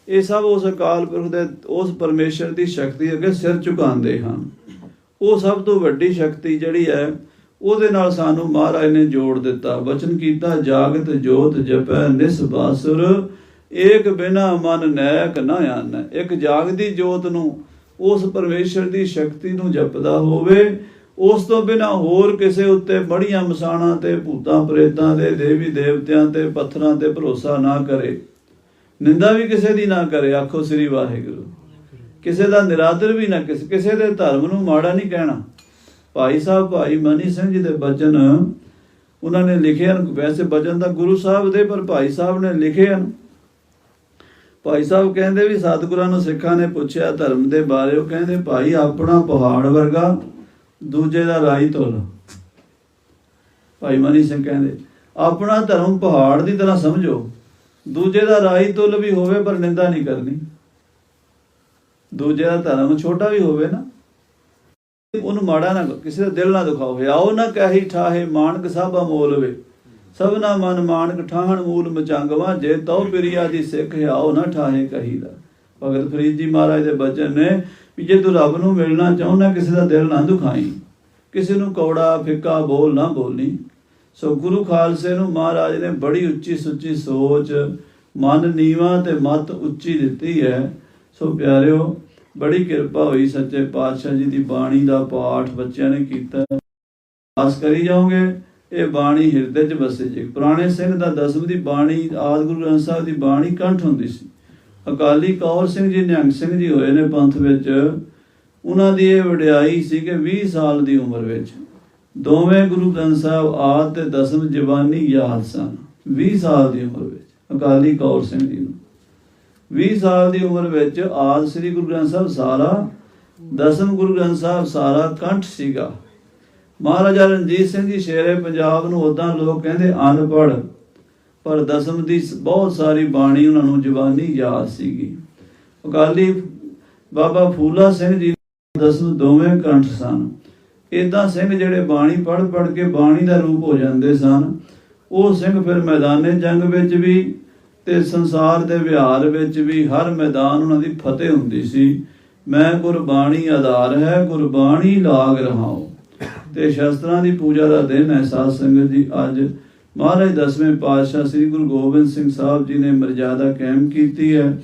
ਇਹ ਸਭ ਉਸ ਅਕਾਲ ਪੁਰਖ ਦੇ, ਉਸ ਪਰਮੇਸ਼ਰ ਦੀ ਸ਼ਕਤੀ ਅੱਗੇ ਸਿਰ ਝੁਕਾਉਂਦੇ ਹਨ। ਉਹ ਸਭ ਤੋਂ ਵੱਡੀ ਸ਼ਕਤੀ ਜਿਹੜੀ ਹੈ, ਉਹਦੇ ਨਾਲ ਸਾਨੂੰ ਮਹਾਰਾਜ ਨੇ ਜੋੜ ਦਿੱਤਾ। ਬਚਨ ਕੀਤਾ, ਜਾਗਤ ਜੋਤ ਜਪੈ ਨਿਸ ਬਾਸੁਰ, ਏਕ ਬਿਨਾ ਮਨ ਨੈਕ ਨਾ ਆਨੈ। ਇੱਕ ਜਾਗਦੀ ਜੋਤ ਨੂੰ, ਉਸ ਪਰਮੇਸ਼ਰ ਦੀ ਸ਼ਕਤੀ ਨੂੰ ਜਪਦਾ ਹੋਵੇ, ਉਸ ਤੋਂ ਬਿਨਾ ਹੋਰ ਕਿਸੇ ਉੱਤੇ ਮੜੀਆਂ ਮਸਾਣਾਂ ਤੇ, ਭੂਤਾਂ ਪ੍ਰੇਤਾਂ ਦੇ, ਦੇਵੀ ਦੇਵਤਿਆਂ ਤੇ, ਪੱਥਰਾਂ ਤੇ ਭਰੋਸਾ ਨਾ ਕਰੇ। ਨਿੰਦਾ ਵੀ ਕਿਸੇ ਦੀ ਨਾ ਕਰੇ। ਆਖੋ ਸ੍ਰੀ ਵਾਹਿਗੁਰੂ। ਕਿਸੇ ਦਾ ਨਿਰਾਦਰ ਵੀ ਨਾ, ਕਿਸੇ ਦੇ ਧਰਮ ਨੂੰ ਮਾੜਾ ਨਹੀਂ ਕਹਿਣਾ। ਭਾਈ ਸਾਹਿਬ, ਭਾਈ ਮਨੀ ਸਿੰਘ ਜੀ ਦੇ ਬਚਨ ਉਹਨਾਂ ਨੇ ਲਿਖੇ ਹਨ। ਵੈਸੇ ਬਚਨ ਤਾਂ ਗੁਰੂ ਸਾਹਿਬ ਦੇ, ਪਰ ਭਾਈ ਸਾਹਿਬ ਨੇ ਲਿਖੇ ਹਨ। ਭਾਈ ਸਾਹਿਬ ਕਹਿੰਦੇ ਵੀ ਸਤਿਗੁਰਾਂ ਨੂੰ ਸਿੱਖਾਂ ਨੇ ਪੁੱਛਿਆ ਧਰਮ ਦੇ ਬਾਰੇ, ਉਹ ਕਹਿੰਦੇ ਭਾਈ ਆਪਣਾ ਪਹਾੜ ਵਰਗਾ, ਦੂਜੇ ਦਾ ਰਾਈ ਤੁਲ। ਭਾਈ ਮਨੀ ਸਿੰਘ ਕਹਿੰਦੇ ਆਪਣਾ ਧਰਮ ਪਹਾੜ ਦੀ ਤਰ੍ਹਾਂ ਸਮਝੋ, ਦੂਜੇ ਦਾ ਰਾਈ ਤੁਲ ਵੀ ਹੋਵੇ ਪਰ ਨਿੰਦਾ ਨਹੀਂ ਕਰਨੀ। ਦੂਜੇ ਦਾ ਧਰਮ ਛੋਟਾ ਵੀ ਹੋਵੇ ਨਾ, ਉਹਨੂੰ ਮਾੜਾ ਨਾ, ਕਿਸੇ ਦਾ ਦਿਲ ਨਾ ਦੁਖਾਓ। ਆਓ ਨਾ ਕਹੀ ਠਾਹੇ ਮਾਨਕ ਸਭ ਅਮੋਲ ਵੇ, ਸਭਨਾ ਮਨ ਮਾਨਕ ਠਾਹਣ ਮੂਲ ਮਚੰਗਵਾ, ਜੇ ਤਉ ਪਿਰਿਆ ਦੀ ਸਿੱਖ ਆਓ ਨਾ ਠਾਹੇ ਕਹੀਦਾ। ਭਗਤ ਫਰੀਦ ਜੀ ਮਹਾਰਾਜ ਦੇ ਬਚਨ ਨੇ ਵੀ ਜੇ ਤੂੰ ਰੱਬ ਨੂੰ ਮਿਲਣਾ ਚਾਹੁੰਦਾ, ਕਿਸੇ ਦਾ ਦਿਲ ਨਾ ਦੁਖਾਈ, ਕਿਸੇ ਨੂੰ ਕੌੜਾ ਫਿੱਕਾ ਬੋਲ ਨਾ ਬੋਲੀ। ਸੋ ਗੁਰੂ ਖਾਲਸੇ ਨੂੰ ਮਹਾਰਾਜ ਨੇ ਬੜੀ ਉੱਚੀ ਸੁੱਚੀ ਸੋਚ, ਮਨ ਨੀਵਾਂ ਤੇ ਮੱਤ ਉੱਚੀ ਦਿੱਤੀ ਹੈ। ਸੋ ਪਿਆਰਿਓ, ਬੜੀ ਕਿਰਪਾ ਹੋਈ ਸੱਚੇ ਪਾਤਸ਼ਾਹ ਜੀ ਦੀ ਬਾਣੀ ਦਾ ਪਾਠ ਬੱਚਿਆਂ ਨੇ ਕੀਤਾ। ਆਸ ਕਰੀ ਜਾਓਗੇ ਇਹ ਬਾਣੀ ਹਿਰਦੇ 'ਚ ਵਸੇ ਜੇ। ਪੁਰਾਣੇ ਸਿੰਘ ਦਾ ਦਸਮ ਦੀ ਬਾਣੀ, ਆਦਿ ਗੁਰੂ ਗ੍ਰੰਥ ਸਾਹਿਬ ਦੀ ਬਾਣੀ ਕੰਠ ਹੁੰਦੀ ਸੀ। ਅਕਾਲੀ ਕੌਰ ਸਿੰਘ ਜੀ, ਨਿਹੰਗ ਸਿੰਘ ਜੀ ਹੋਏ ਨੇ ਪੰਥ ਵਿੱਚ, ਉਹਨਾਂ ਦੀ ਇਹ ਵਡਿਆਈ ਸੀ ਕਿ 20 ਸਾਲ ਦੀ ਉਮਰ ਵਿੱਚ ਦੋਵੇਂ ਗੁਰੂ ਗ੍ਰੰਥ ਸਾਹਿਬ ਆਦਿ ਤੇ ਦਸਮ ਜ਼ਬਾਨੀ ਯਾਦ ਸਨ। 20 ਸਾਲ ਦੀ ਉਮਰ ਵਿੱਚ ਅਕਾਲੀ ਕੌਰ ਸਿੰਘ ਜੀ ਨੂੰ, 20 ਸਾਲ ਦੀ ਉਮਰ ਵਿੱਚ ਆਦਿ ਸ੍ਰੀ ਗੁਰੂ ਗ੍ਰੰਥ ਸਾਹਿਬ ਸਾਰਾ, ਦਸਮ ਗੁਰੂ ਗ੍ਰੰਥ ਸਾਹਿਬ ਸਾਰਾ ਕੰਠ ਸੀਗਾ। ਮਹਾਰਾਜਾ ਰਣਜੀਤ ਸਿੰਘ ਜੀ ਸ਼ੇਰੇ ਪੰਜਾਬ ਨੂੰ ਉੱਦਾਂ ਲੋਕ ਕਹਿੰਦੇ ਅਨਪੜ੍ਹ, ਪਰ ਦਸਮ ਦੀ ਬਹੁਤ ਸਾਰੀ ਬਾਣੀ ਉਹਨਾਂ ਨੂੰ ਜ਼ਬਾਨੀ ਯਾਦ ਸੀਗੀ। ਅਕਾਲੀ ਬਾਬਾ ਫੂਲਾ ਸਿੰਘ ਜੀ ਦਸਮ ਦੋਵੇਂ ਕੰਠ ਸਨ। ਏਦਾਂ ਸਿੰਘ ਜਿਹੜੇ ਬਾਣੀ ਪੜ੍ਹ ਕੇ ਬਾਣੀ ਦਾ ਰੂਪ ਹੋ ਜਾਂਦੇ ਸਨ, ਉਹ ਸਿੰਘ ਫਿਰ ਮੈਦਾਨੇ ਜੰਗ ਵਿੱਚ ਵੀ ਤੇ ਸੰਸਾਰ ਦੇ ਵਿਹਾਰ ਵਿੱਚ ਵੀ ਹਰ ਮੈਦਾਨ ਉਹਨਾਂ ਦੀ ਫਤਿਹ ਹੁੰਦੀ ਸੀ। ਮੈਂ ਗੁਰਬਾਣੀ ਆਧਾਰ ਹੈ, ਗੁਰਬਾਣੀ ਲਾਗ ਰਹਾਉ। ਤੇ ਸ਼ਸਤਰਾਂ ਦੀ ਪੂਜਾ ਦਾ ਦਿਨ ਹੈ ਸਾਧ ਸੰਗਤ ਜੀ। ਅੱਜ ਮਹਾਰਾਜ 10ਵੇਂ ਪਾਤਸ਼ਾਹ ਸ੍ਰੀ ਗੁਰੂ ਗੋਬਿੰਦ ਸਿੰਘ ਸਾਹਿਬ ਜੀ ਨੇ ਮਰਜ਼ਾਦਾ ਕਾਇਮ ਕੀਤੀ ਹੈ।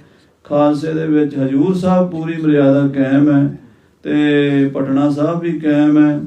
ਖਾਲਸੇ ਦੇ ਵਿੱਚ ਹਜੂਰ ਸਾਹਿਬ ਪੂਰੀ ਮਰਜ਼ਾਦਾ ਕਾਇਮ ਹੈ ਤੇ ਪਟਨਾ ਸਾਹਿਬ ਵੀ ਕਾਇਮ ਹੈ।